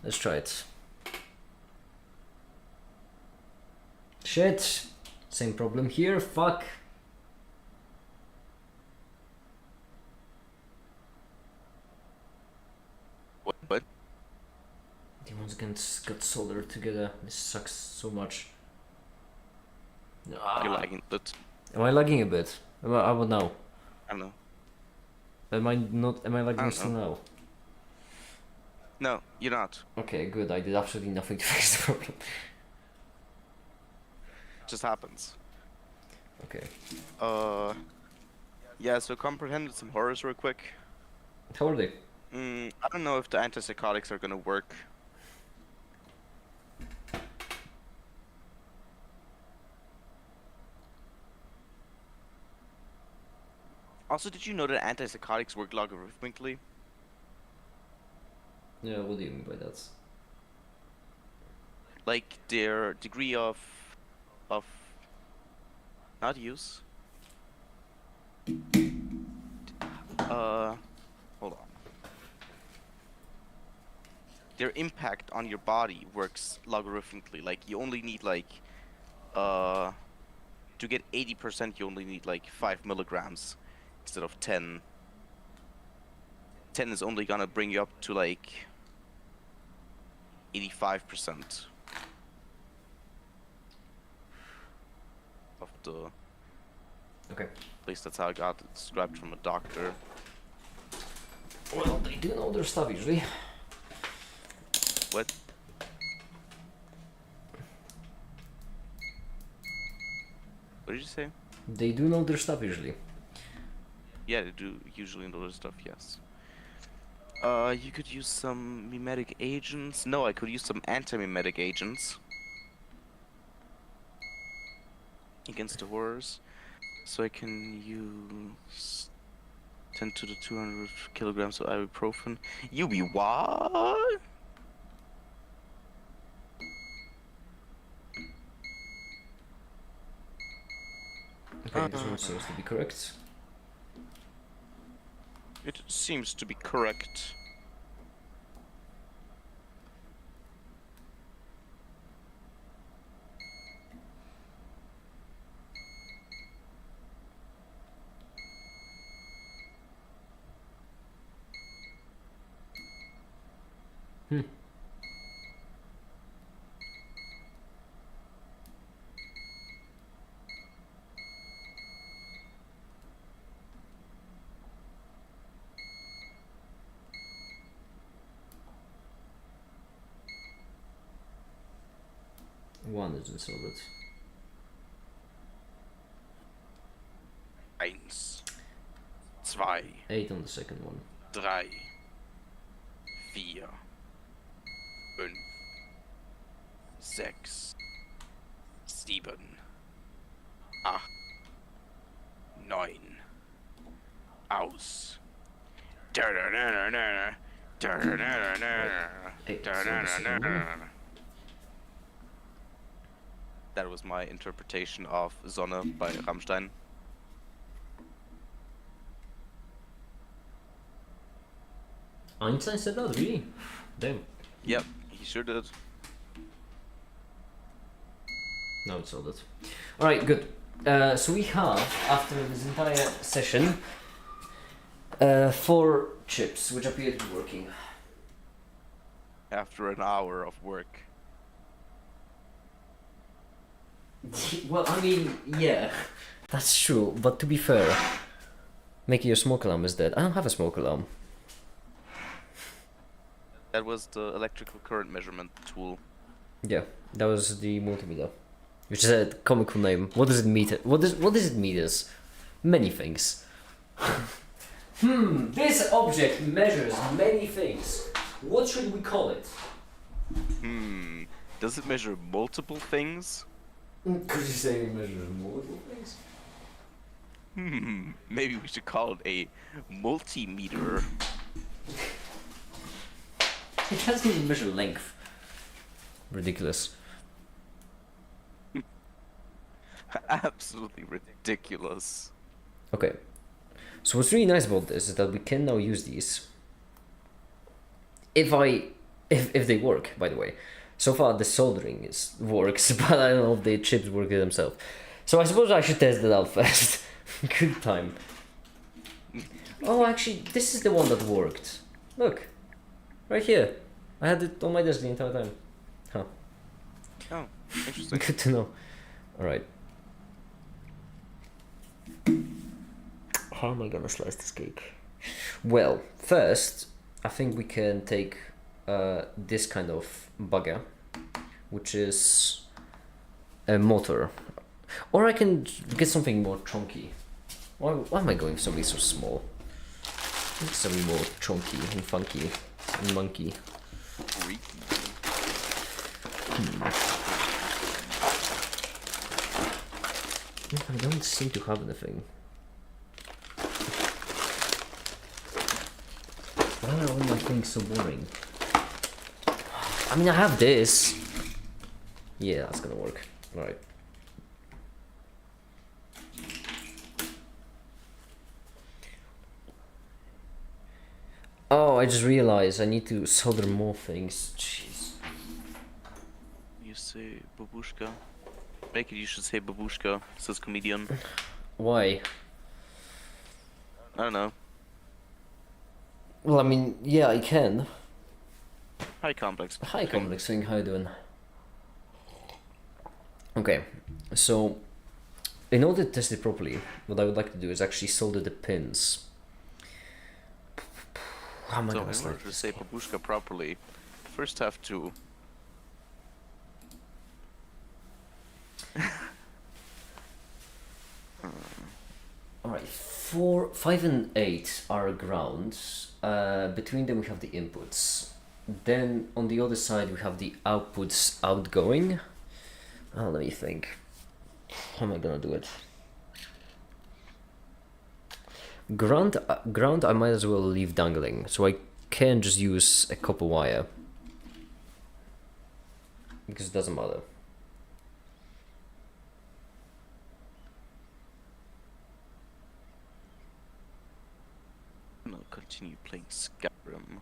Let's try it. Shit! Same problem here, fuck! What? They once again got soldered together. This sucks so much. You're lagging, but Am I lagging a bit? I would know. I don't know. Am I not? Am I lagging don't still know. now? No, you're not. Okay, good. I did absolutely nothing to fix the problem. It just happens. Okay. Yeah, so comprehended some horrors real quick. How are they? I don't know if the antipsychotics are gonna work. Also, did you know that antipsychotics work logarithmically? Yeah, what do you mean by that? Like their degree of not use. Hold on. Their impact on your body works logarithmically. Like you only need like uh to get 80%, you only need like 5 milligrams instead of 10. 10 is only gonna bring you up to like 85% of the. Okay. At least that's how I got it described from a doctor. Well, they do know their stuff usually. What? What did you say? They do know their stuff usually. Yeah, they do usually know this stuff, yes. You could use some mimetic agents. No, I could use some anti-mimetic agents against the horrors. So I can use 10 to the 200 kilograms of ibuprofen. You be what? Okay, this one seems to be correct. It seems to be correct. One isn't solid. 1, 2, 8 on the second one. 3, 4, 5, 6, 7, 8, 9. Aus. That was my interpretation of Sonne by Rammstein. Einstein said that, really? Damn. Yep, he sure did. Now it's solid. Alright, good. So we have, after this entire session, 4 chips, which appear to be working. After an hour of work. Well, I mean, yeah, that's true, but to be fair, making your smoke alarm is dead. I don't have a smoke alarm. That was the electrical current measurement tool. Yeah, that was the multimeter, which is a comical name. What does it mean? What does it mean as? Many things. This object measures many things. What should we call it? Does it measure multiple things? Could you say it measures multiple things? Maybe we should call it a multimeter. It doesn't even measure length. Ridiculous. Absolutely ridiculous. Okay. So what's really nice about this is that we can now use these. If they work, by the way. So far the soldering works, but I don't know if the chips work themselves. So I suppose I should test it out first. Good time. Oh, actually, this is the one that worked. Look. Right here. I had it on my desk the entire time. Huh. Oh, interesting. Good to know. Alright. How am I gonna slice this cake? Well, first, I think we can take this kind of bugger, which is a motor. Or I can get something more chunky. Why am I going for something so small? Something more chunky and funky and monkey. I don't seem to have anything. things so boring? I mean, I have this. Yeah, that's gonna work. Alright. Oh, I just realized I need to solder more things. Jeez. You say babushka. Make it, you should say babushka, says comedian. Why? I don't know. Well, I mean, yeah, I can. High complex. Hi, thing. Complex Thing, how you doing? Okay, so in order to test it properly, what I would like to do is actually solder the pins. How am I So gonna in select order to this? say babushka properly, first have to. Alright, 4, 5 and 8 are grounds. Between them we have the inputs. Then on the other side we have the outputs outgoing. Oh, let me think. How am I gonna do it? Ground I might as well leave dangling, so I can just use a copper wire. Because it doesn't matter. No, continue playing Skyrim.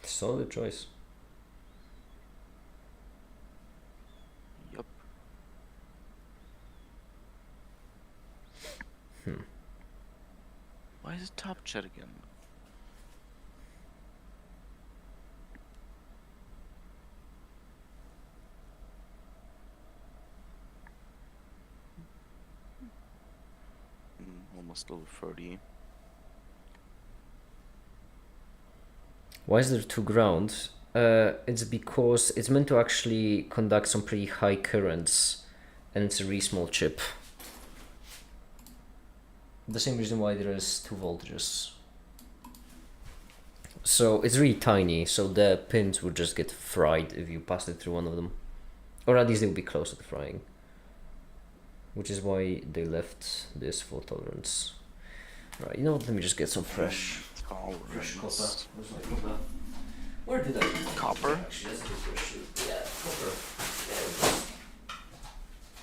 Solid choice. Yup. Why is it top chat again? Almost level 30. Why is there 2 grounds? It's because it's meant to actually conduct some pretty high currents, and it's a really small chip. The same reason why there is 2 voltages. So it's really tiny, so the pins would just get fried if you passed it through one of them. Or at least they would be closer to frying. Which is why they left this fault tolerance. Right, you know what, let me just get some fresh copper. Where's my copper? Where did I put my Copper? Actually, that's a good question. Yeah, copper. There it goes.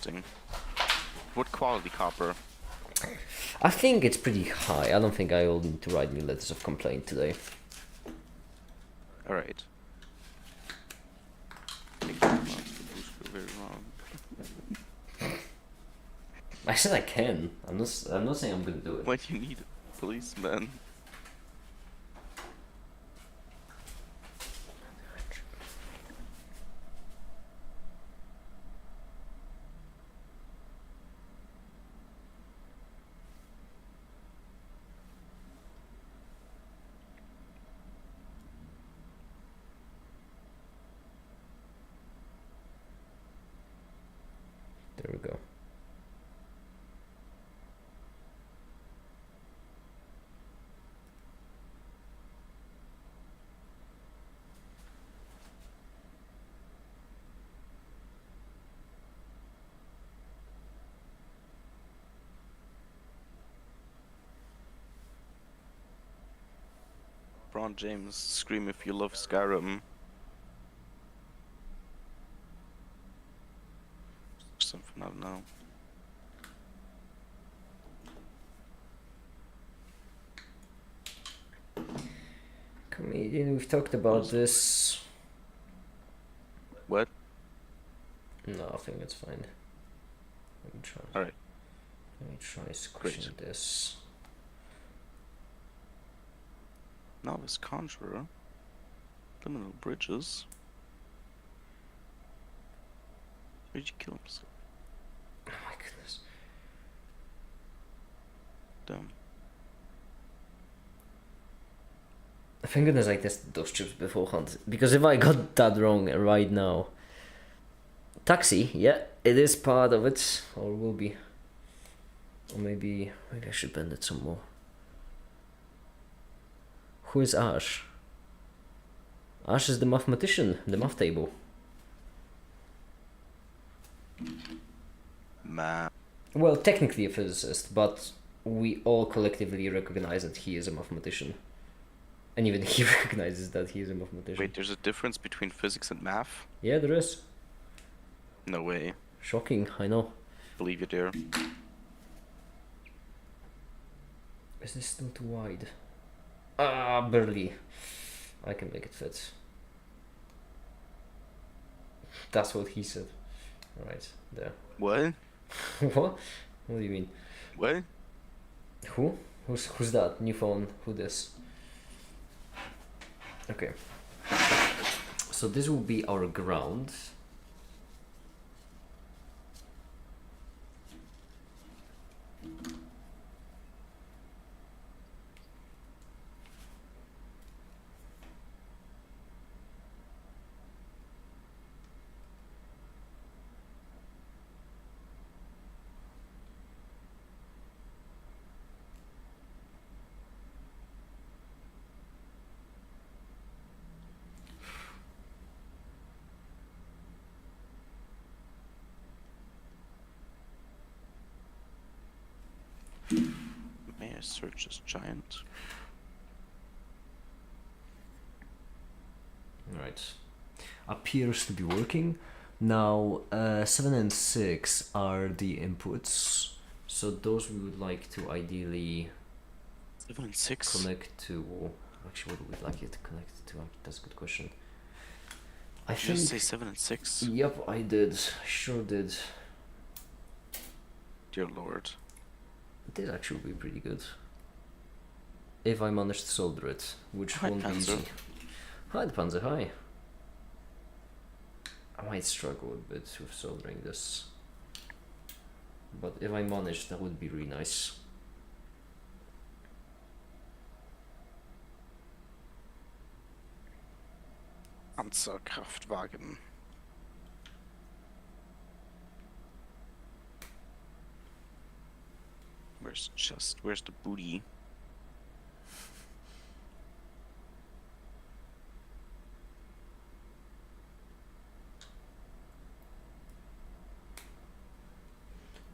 Thing. What quality copper? I think it's pretty high. I don't think I will need to write new letters of complaint today. Alright. Very wrong. I said I can. I'm not saying I'm gonna do it. Why do you need a policeman? There we go. LeBron James, scream if you love Skyrim. Something I don't know. Comedian, we've talked about this. What? No, I think it's fine. Let me try. Alright. Let me try squishing Great. this. Novice Conjurer. Liminal Bridges. Where'd you kill himself? Oh my goodness. Damn. Thank goodness I tested those chips beforehand, because if I got that wrong right now. Taxi, yeah, it is part of it, or will be. Or maybe I should bend it some more. Who is Ash? Ash is the mathematician, the math table. Man. Well, technically a physicist, but we all collectively recognize that he is a mathematician. And even he recognizes that he's a mathematician. Wait, there's a difference between physics and math? Yeah, there is. No way. Shocking, I know. Believe you there. Is this still too wide? Ah, barely. I can make it fit. That's what he said. Right, there. What? What? What do you mean? What? Who? Who's that? New phone? Who this? Okay. So this will be our ground. May I search as giant? Right. Appears to be working. Now, 7 and 6 are the inputs. So those we would like to ideally 7 and 6? connect to. Actually, what would we like it to connect to? That's a good question. I Did you think. just say 7 and 6? Yep, I did. I sure did. Dear lord. This actually be pretty good. If I manage to solder it, which Hi, won't be Panzer. easy. Hi, the Panzer, hi. I might struggle a bit with soldering this. But if I manage, that would be really nice. Panzerkraftwagen. Where's the booty?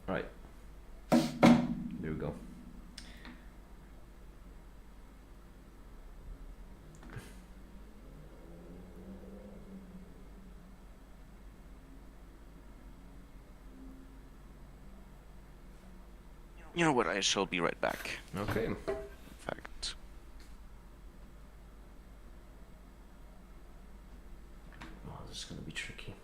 Right. There we go. You know what? I shall be right back. Okay. In fact. Oh, this is gonna be tricky.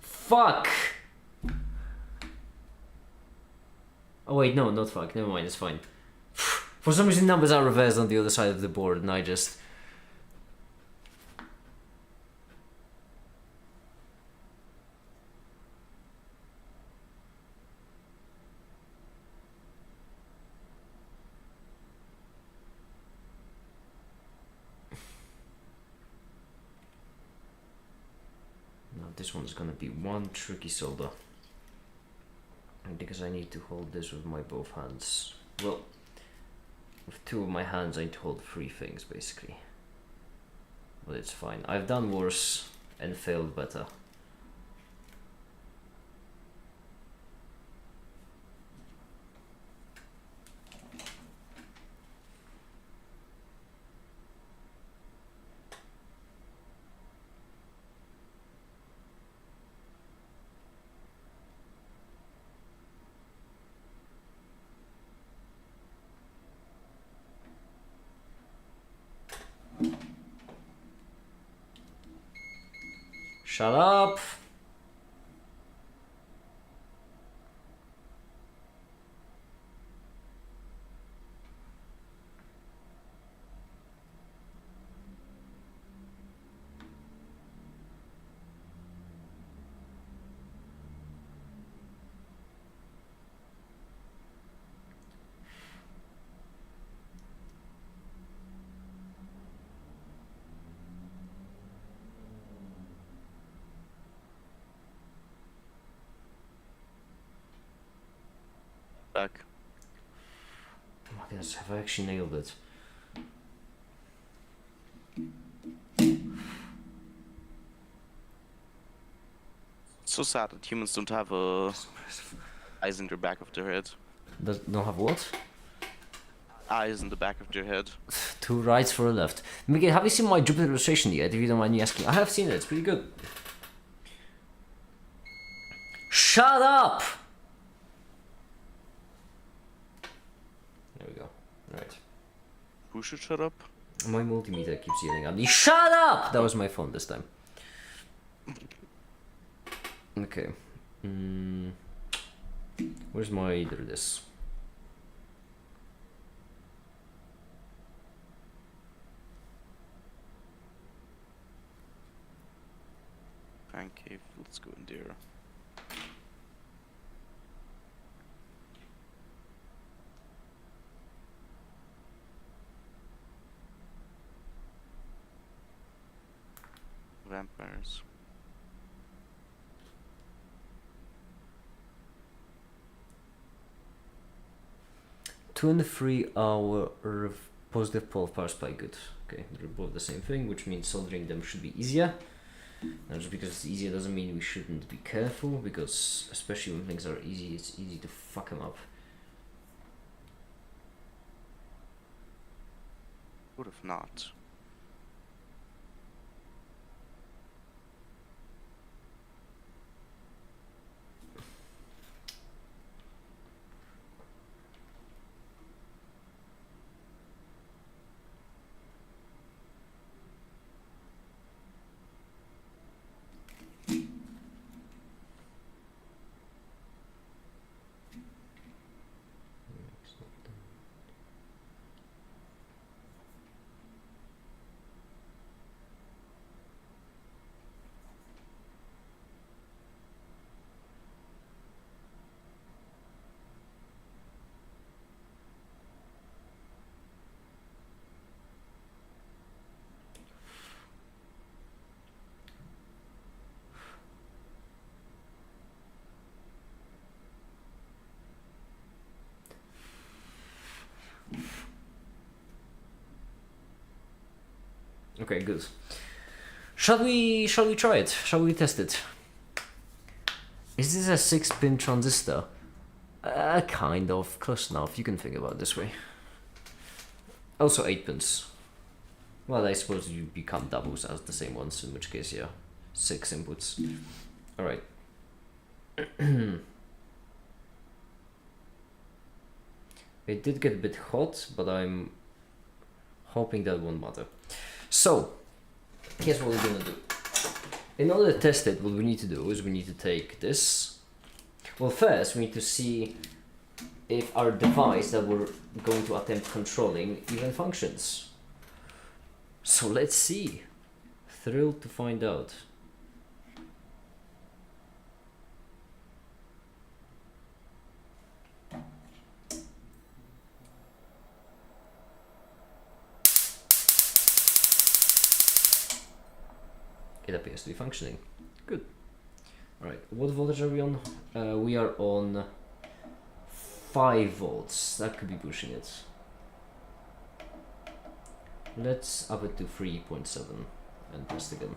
Fuck! Oh wait, no, not fuck. Never mind, it's fine. For some reason, numbers are reversed on the other side of the board, and I just. Now this one's gonna be one tricky solder. Because I need to hold this with my both hands. Well, with two of my hands I need to hold three things basically. But it's fine. I've done worse and failed better. Shut up! Back. Oh my goodness, have I actually nailed it? So sad that humans don't have eyes in the back of their head. Does not have what? Eyes in the back of their head. 2 rights for a left. Miguel, have you seen my Jupiter illustration yet? If you don't mind me asking. I have seen it, it's pretty good. Shut up! There we go. Right. Who should shut up? My multimeter keeps yelling at me. Shut up! That was my phone this time. Okay. Where's my either this? Pancake. Let's go in there. Vampires. Two and 3 hour positive pole power supply. Good. Okay, they're both the same thing, which means soldering them should be easier. Now, just because it's easier doesn't mean we shouldn't be careful, because especially when things are easy, it's easy to fuck them up. Would have not. Okay, good. Shall we try it? Shall we test it? Is this a 6-pin transistor? Kind of. Close enough. You can think about it this way. Also 8 pins. Well, I suppose you become doubles as the same ones, in which case, yeah. 6 inputs. Alright. It did get a bit hot, but I'm hoping that won't matter. So, here's what we're gonna do. In order to test it, what we need to do is we need to take this. Well, first we need to see if our device that we're going to attempt controlling even functions. So let's see. Thrilled to find out. It appears to be functioning. Good. Alright, what voltage are we on? We are on 5 volts. That could be pushing it. Let's up it to 3.7 and test again.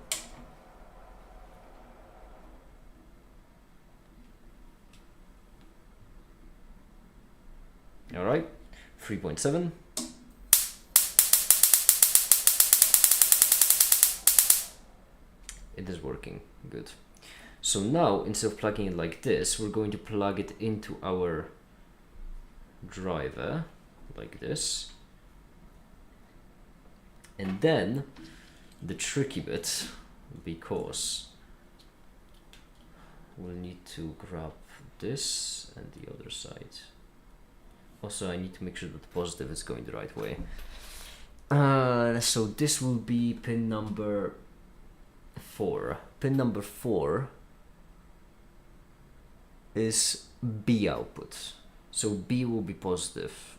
Alright, 3.7. It is working, good. So now, instead of plugging it like this, we're going to plug it into our driver, like this. And then, the tricky bit, because we'll need to grab this and the other side. Also, I need to make sure that the positive is going the right way. So this will be pin number 4. Pin number 4 is B output. So B will be positive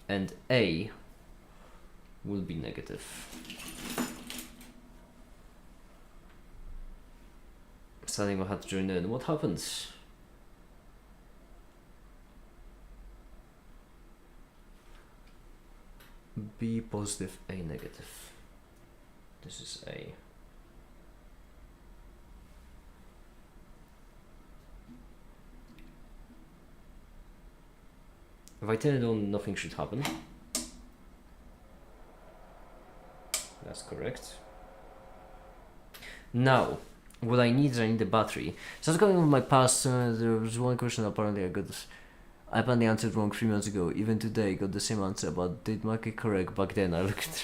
and A will be negative. Standing will have to join in. What happens? B positive, A negative. This is A. If I turn it on, nothing should happen. That's correct. Now, what I need is I need a battery. So I was going with my past, there was one question apparently I apparently answered wrong 3 months ago. Even today, got the same answer, but did make it correct back then. I looked.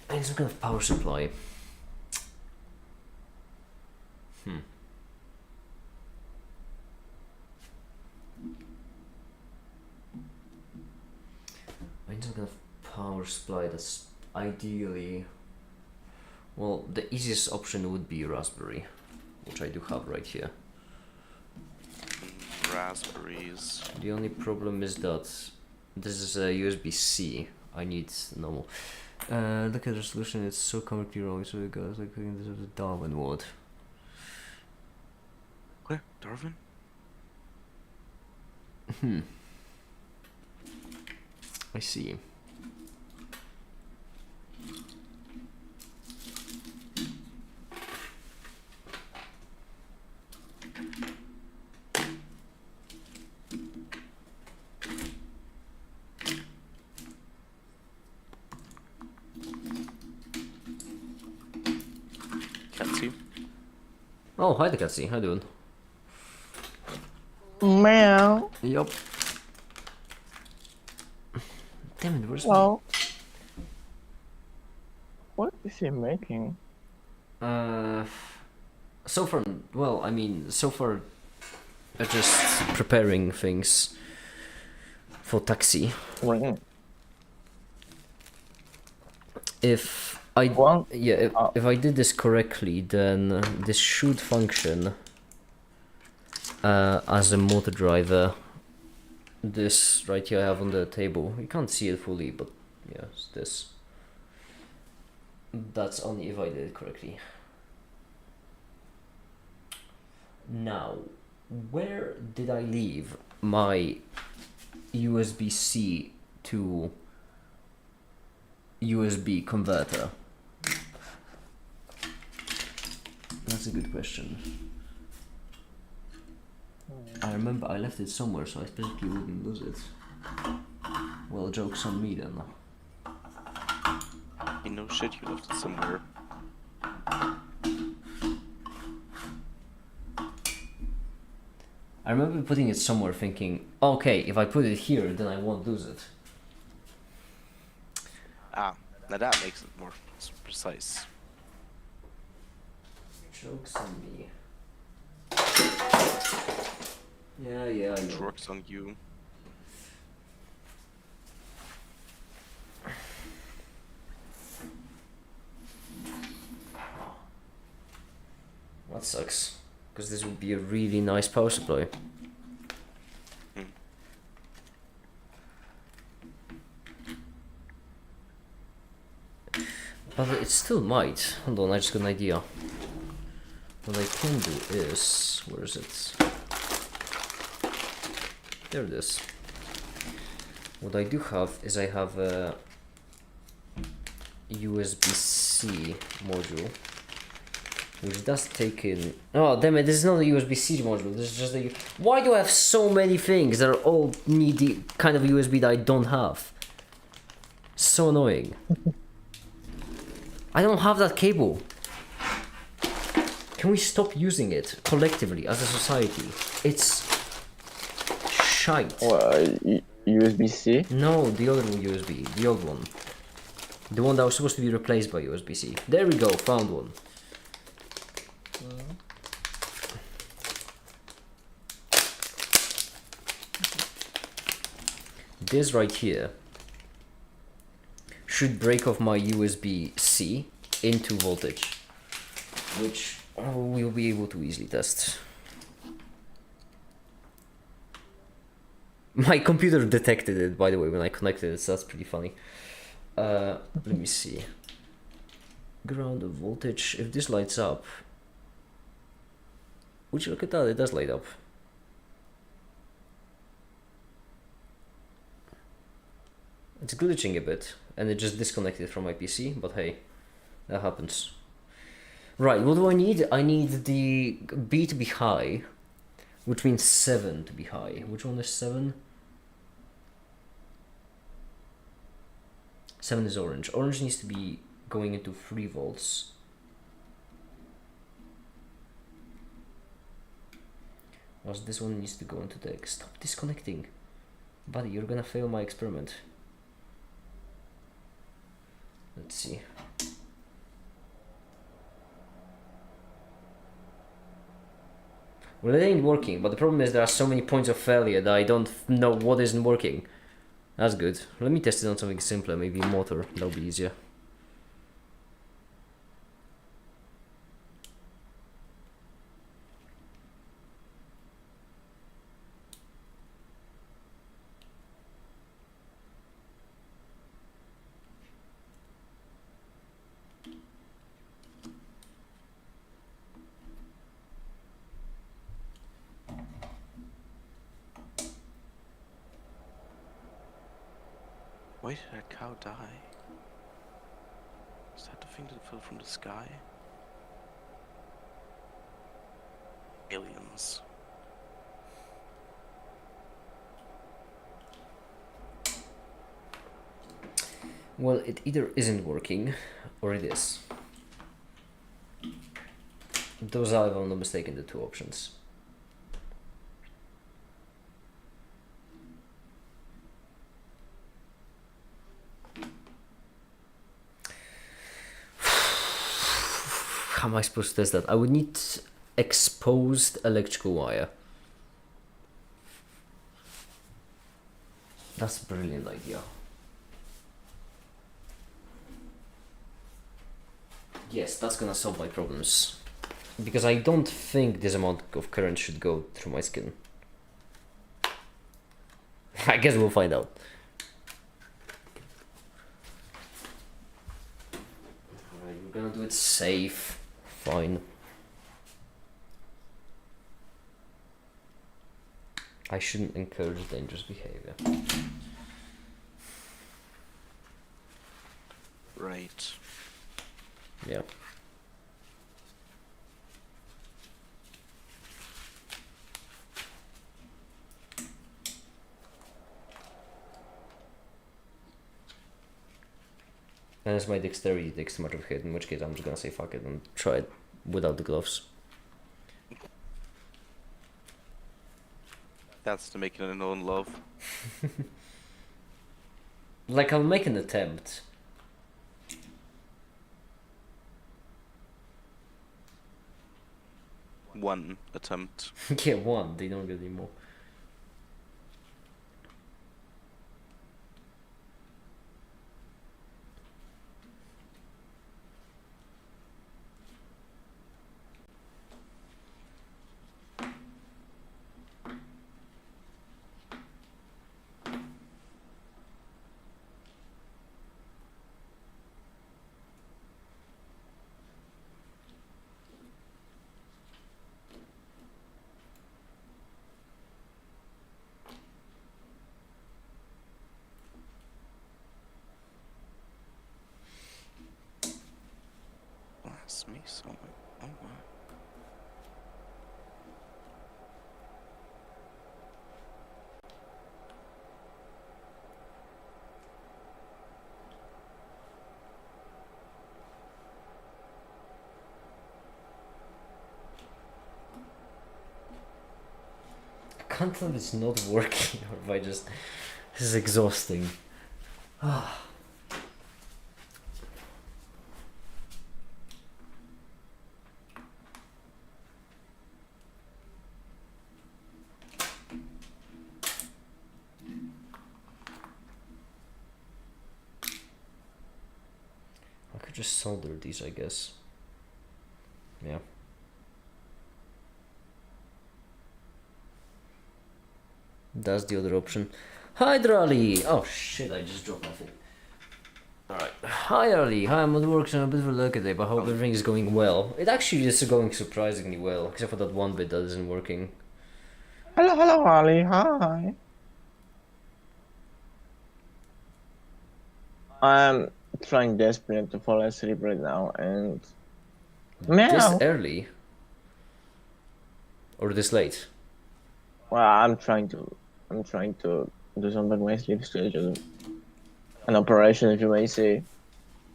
I need some kind of power supply. I need some kind of power supply that's ideally... Well, the easiest option would be raspberry, which I do have right here. Raspberries. The only problem is that this is a USB-C. I need normal. Look at the resolution, it's so completely wrong, so it goes like this is the Darwin word. What? Darwin? I see. Catsy. Oh, hi the Catsy, how you doing? Meow. Yup. Damn it, where's Well, what is he making? So far, well, I mean, so far, just preparing things for taxi. Ring. If I Well, yeah, if I did this correctly, then this should function as a motor driver. This right here I have on the table. You can't see it fully, but yeah, it's this. That's only if I did it correctly. Now, where did I leave my USB-C to USB converter? That's a good question. I remember I left it somewhere, so I specifically wouldn't lose it. Well, joke's on me then. You know shit, you left it somewhere. I remember putting it somewhere thinking, okay, if I put it here, then I won't lose it. Ah, now that makes it more precise. Joke's on me. Yeah, I know. Works on you. That sucks, because this would be a really nice power supply. But it still might. Hold on, I just got an idea. What I can do is... Where is it? There it is. What I do have is I have a USB-C module, which does take in... Oh, damn it, this is not a USB-C module, this is just a... Why do I have so many things that are all need the kind of USB that I don't have? So annoying. I don't have that cable. Can we stop using it collectively as a society? It's shite. USB-C? No, the other USB, the old one. The one that was supposed to be replaced by USB-C. There we go, found one. This right here should break off my USB-C into voltage, which we'll be able to easily test. My computer detected it, by the way, when I connected it, so that's pretty funny. Let me see. Ground of voltage, if this lights up, Would you look at that? It does light up. It's glitching a bit, and it just disconnected from my PC, but hey, that happens. Right, what do I need? I need the B to be high, which means 7 to be high. Which one is 7? 7 is orange. Orange needs to be going into 3 volts. Whereas this one needs to go into the... Stop disconnecting. Buddy, you're gonna fail my experiment. Let's see. Well, it ain't working, but the problem is there are so many points of failure that I don't know what isn't working. That's good. Let me test it on something simpler, maybe a motor. That'll be easier. Why did that cow die? Is that the thing that fell from the sky? Aliens. Well, it either isn't working, or it is. Those are, if I'm not mistaken, the two options. How am I supposed to test that? I would need exposed electrical wire. That's a brilliant idea. Yes, that's gonna solve my problems. Because I don't think this amount of current should go through my skin. I guess we'll find out. Alright, we're gonna do it safe. Fine. I shouldn't encourage dangerous behavior. Right. Yeah. Unless my dexterity takes too much of a hit, in which case I'm just gonna say fuck it and try it without the gloves. That's to make it a known love. Like, I'll make an attempt. One attempt. Yeah, one, they don't get any more. Bless me so. Oh my. I can't tell if it's not working or if I just... This is exhausting. I could just solder these, I guess. Yeah. That's the other option. Hydrali! Oh shit, I just dropped my thing. Alright. Hi Ali, hi, I'm at work, so I'm a bit of a look today, but I hope everything is going well. It actually is going surprisingly well, except for that one bit that isn't working. Hello, Ali. Hi. I'm trying desperately to fall asleep right now, and This meow. early? Or this late? Well, I'm trying to do something with my sleep schedule. An operation, if you may say.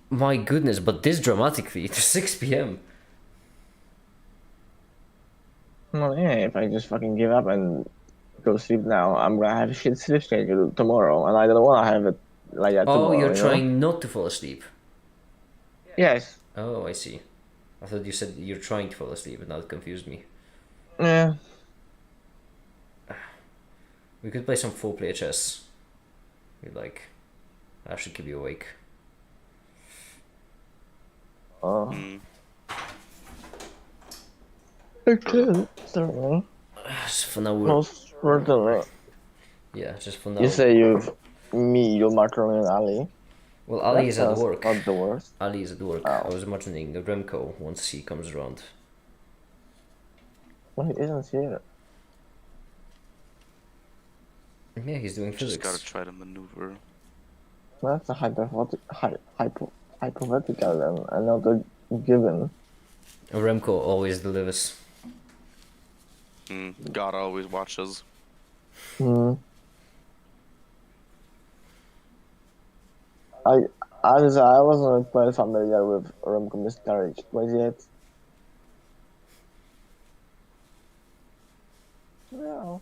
My goodness, but this dramatically, it's 6 p.m. Well, yeah, if I just fucking give up and go sleep now, I'm gonna have a shit sleep schedule tomorrow, and I don't want to have it like that Oh, tomorrow, you're you know? trying not to fall asleep. Yes. Oh, I see. I thought you said you're trying to fall asleep, and that confused me. Yeah. We could play some 4-player chess. You like? I should keep you awake. Oh. Hmm. Okay. Certainly. Just for now, we're... Most certainly. Yeah, just for You now. say you Macaroni and Ali. Well, Ali That is at sounds work. not the worst. Ali is at work. I Oh. was imagining Remco once he comes around. Well, he isn't here. Yeah, he's doing Just gotta physics. try to maneuver. That's a hypothetical then, and not a given. Remco always delivers. God always watches. Hmm. I I wasn't quite familiar with Remco miscarriage quite yet. Yeah.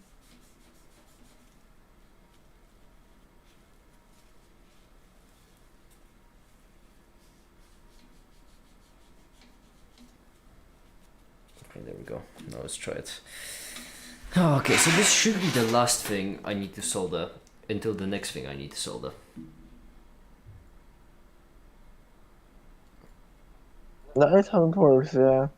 Okay, there we go. Now let's try it. Okay, so this should be the last thing I need to solder until the next thing I need to solder. That is how it works, yeah.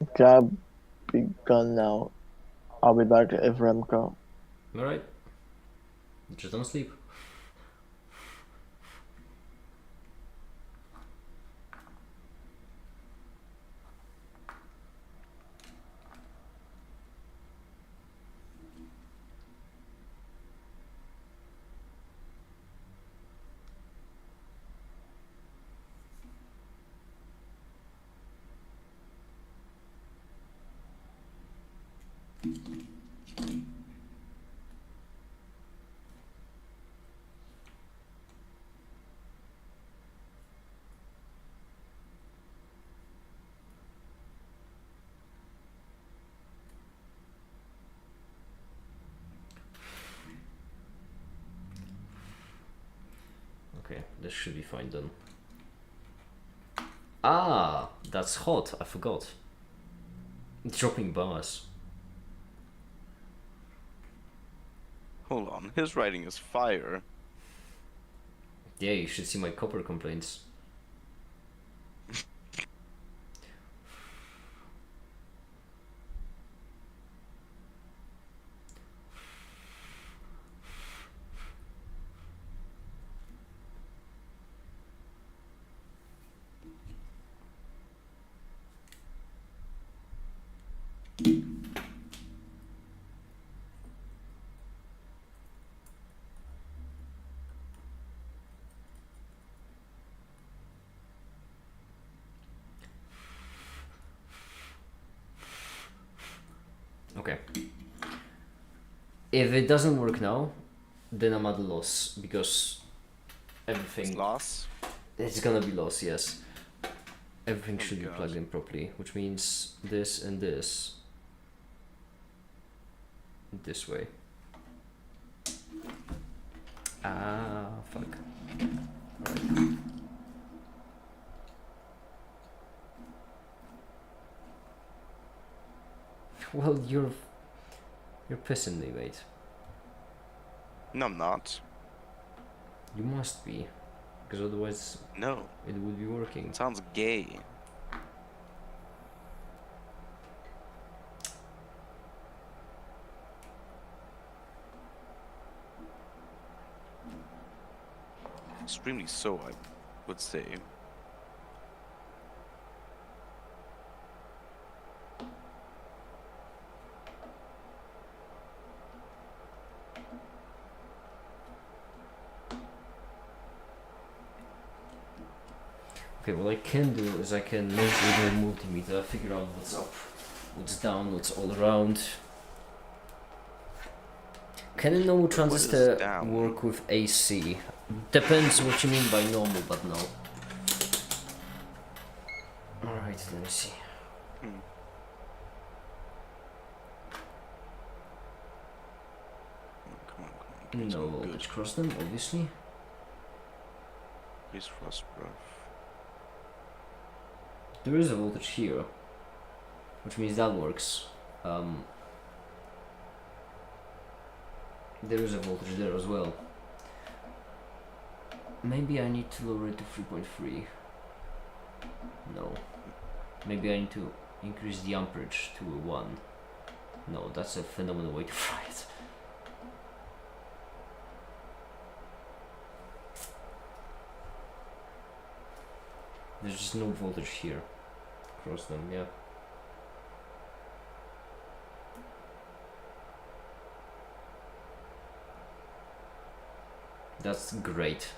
Okay, I'll be gone now. I'll be back if Remco. Alright. Just don't sleep. Okay, this should be fine then. Ah, that's hot. I forgot. Dropping bars. Hold on, his writing is fire. Yeah, you should see my copper complaints. Okay. If it doesn't work now, then I'm at a loss because everything Loss. it's gonna be lost. Yes. everything Oh should my be God. plugged in properly, which means this and this way. Ah, fuck. Alright. Well, you're pissing me, mate. No, I'm not. You must be, because otherwise No. it would be working. Sounds gay. Extremely so, I would say. Okay, what I can do is I can measure the multimeter, figure out what's up, what's down, what's all around. Can I know which What ones is to down? work with AC? Depends what you mean by normal, but no. Alright, let me see. Hmm. Come on, please No go good. voltage cross them, obviously. Please frost rough. There is a voltage here, which means that works. There is a voltage there as well. Maybe I need to lower it to 3.3. No. Maybe I need to increase the amperage to 1. No, that's a phenomenal way to fry it. There's just no voltage here. Across them, yeah. That's great.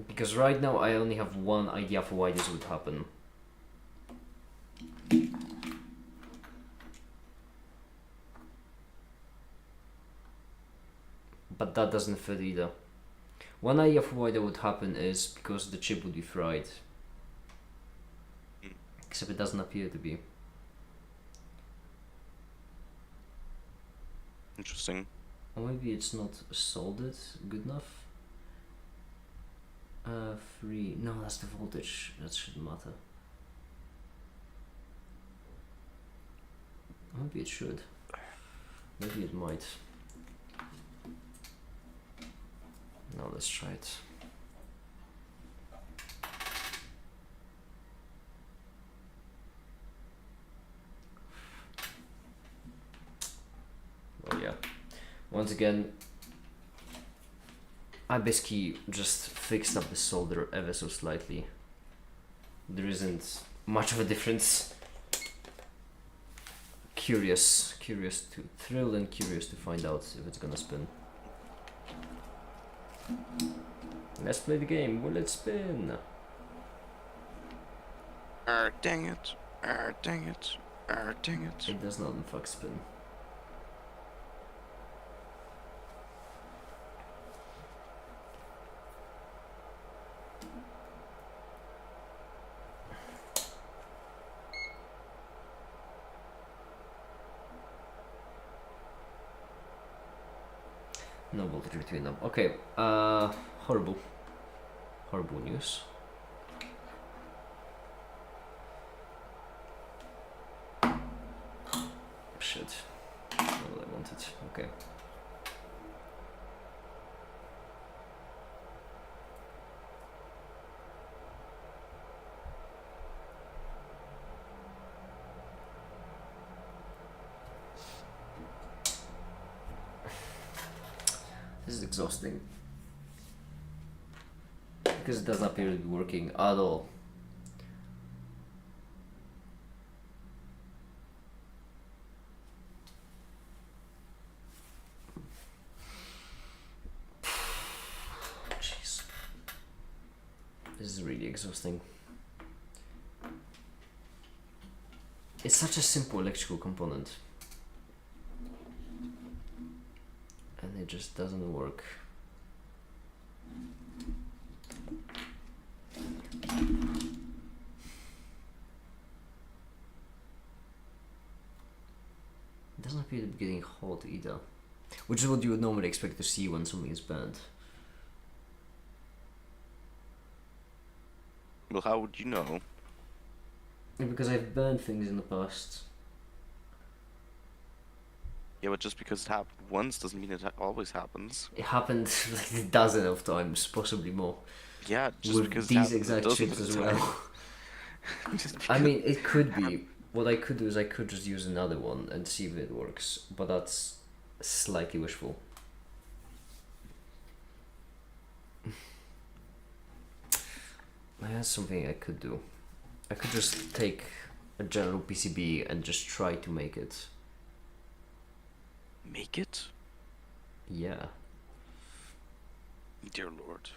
Because right now I only have one idea for why this would happen. But that doesn't fit either. One idea for why that would happen is because the chip would be fried. Except it doesn't appear to be. Interesting. Or maybe it's not soldered good enough. 3. No, that's the voltage. That shouldn't matter. Maybe it should. Maybe it might. Now let's try it. Oh yeah. Once again, I basically just fixed up the solder ever so slightly. There isn't much of a difference. Curious to thrill and curious to find out if it's gonna spin. Let's play the game. Will it spin? Dang it. Dang it. Dang it. It does not in fact spin. No voltage between them. Okay, horrible news. Shit. Not what I wanted. Okay. This is exhausting. Because it doesn't appear to be working at all. Jeez. This is really exhausting. It's such a simple electrical component. And it just doesn't work. It doesn't appear to be getting hot either. Which is what you would normally expect to see when something is burned. Well, how would you know? Yeah, because I've burned things in the past. Yeah, but just because it happened once doesn't mean it always happens. It happened like a dozen of times, possibly more. Yeah, just With because it these happens, it exact doesn't chips mean as it's well. Just I because- mean, it could be. What I could do is I could just use another one and see if it works, but that's slightly wishful. That's something I could do. I could just take a general PCB and just try to make it. Make it? Yeah. Dear Lord.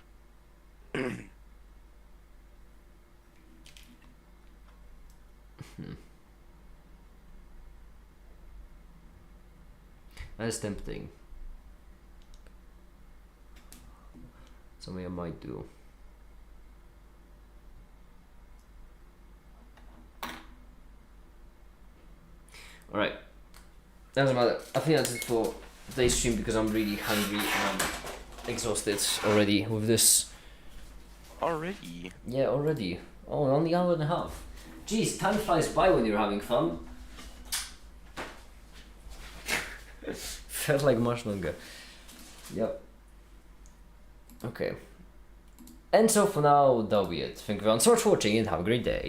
That's tempting. Something I might do. Alright. Doesn't matter. I think that's it for today's stream because I'm really hungry and I'm exhausted already with this. Already? Yeah, already. Oh, only hour and a half. Jeez, time flies by when you're having fun. Felt like much longer. Yep. Okay. And so for now, that'll be it. Thank you very much for watching and have a great day.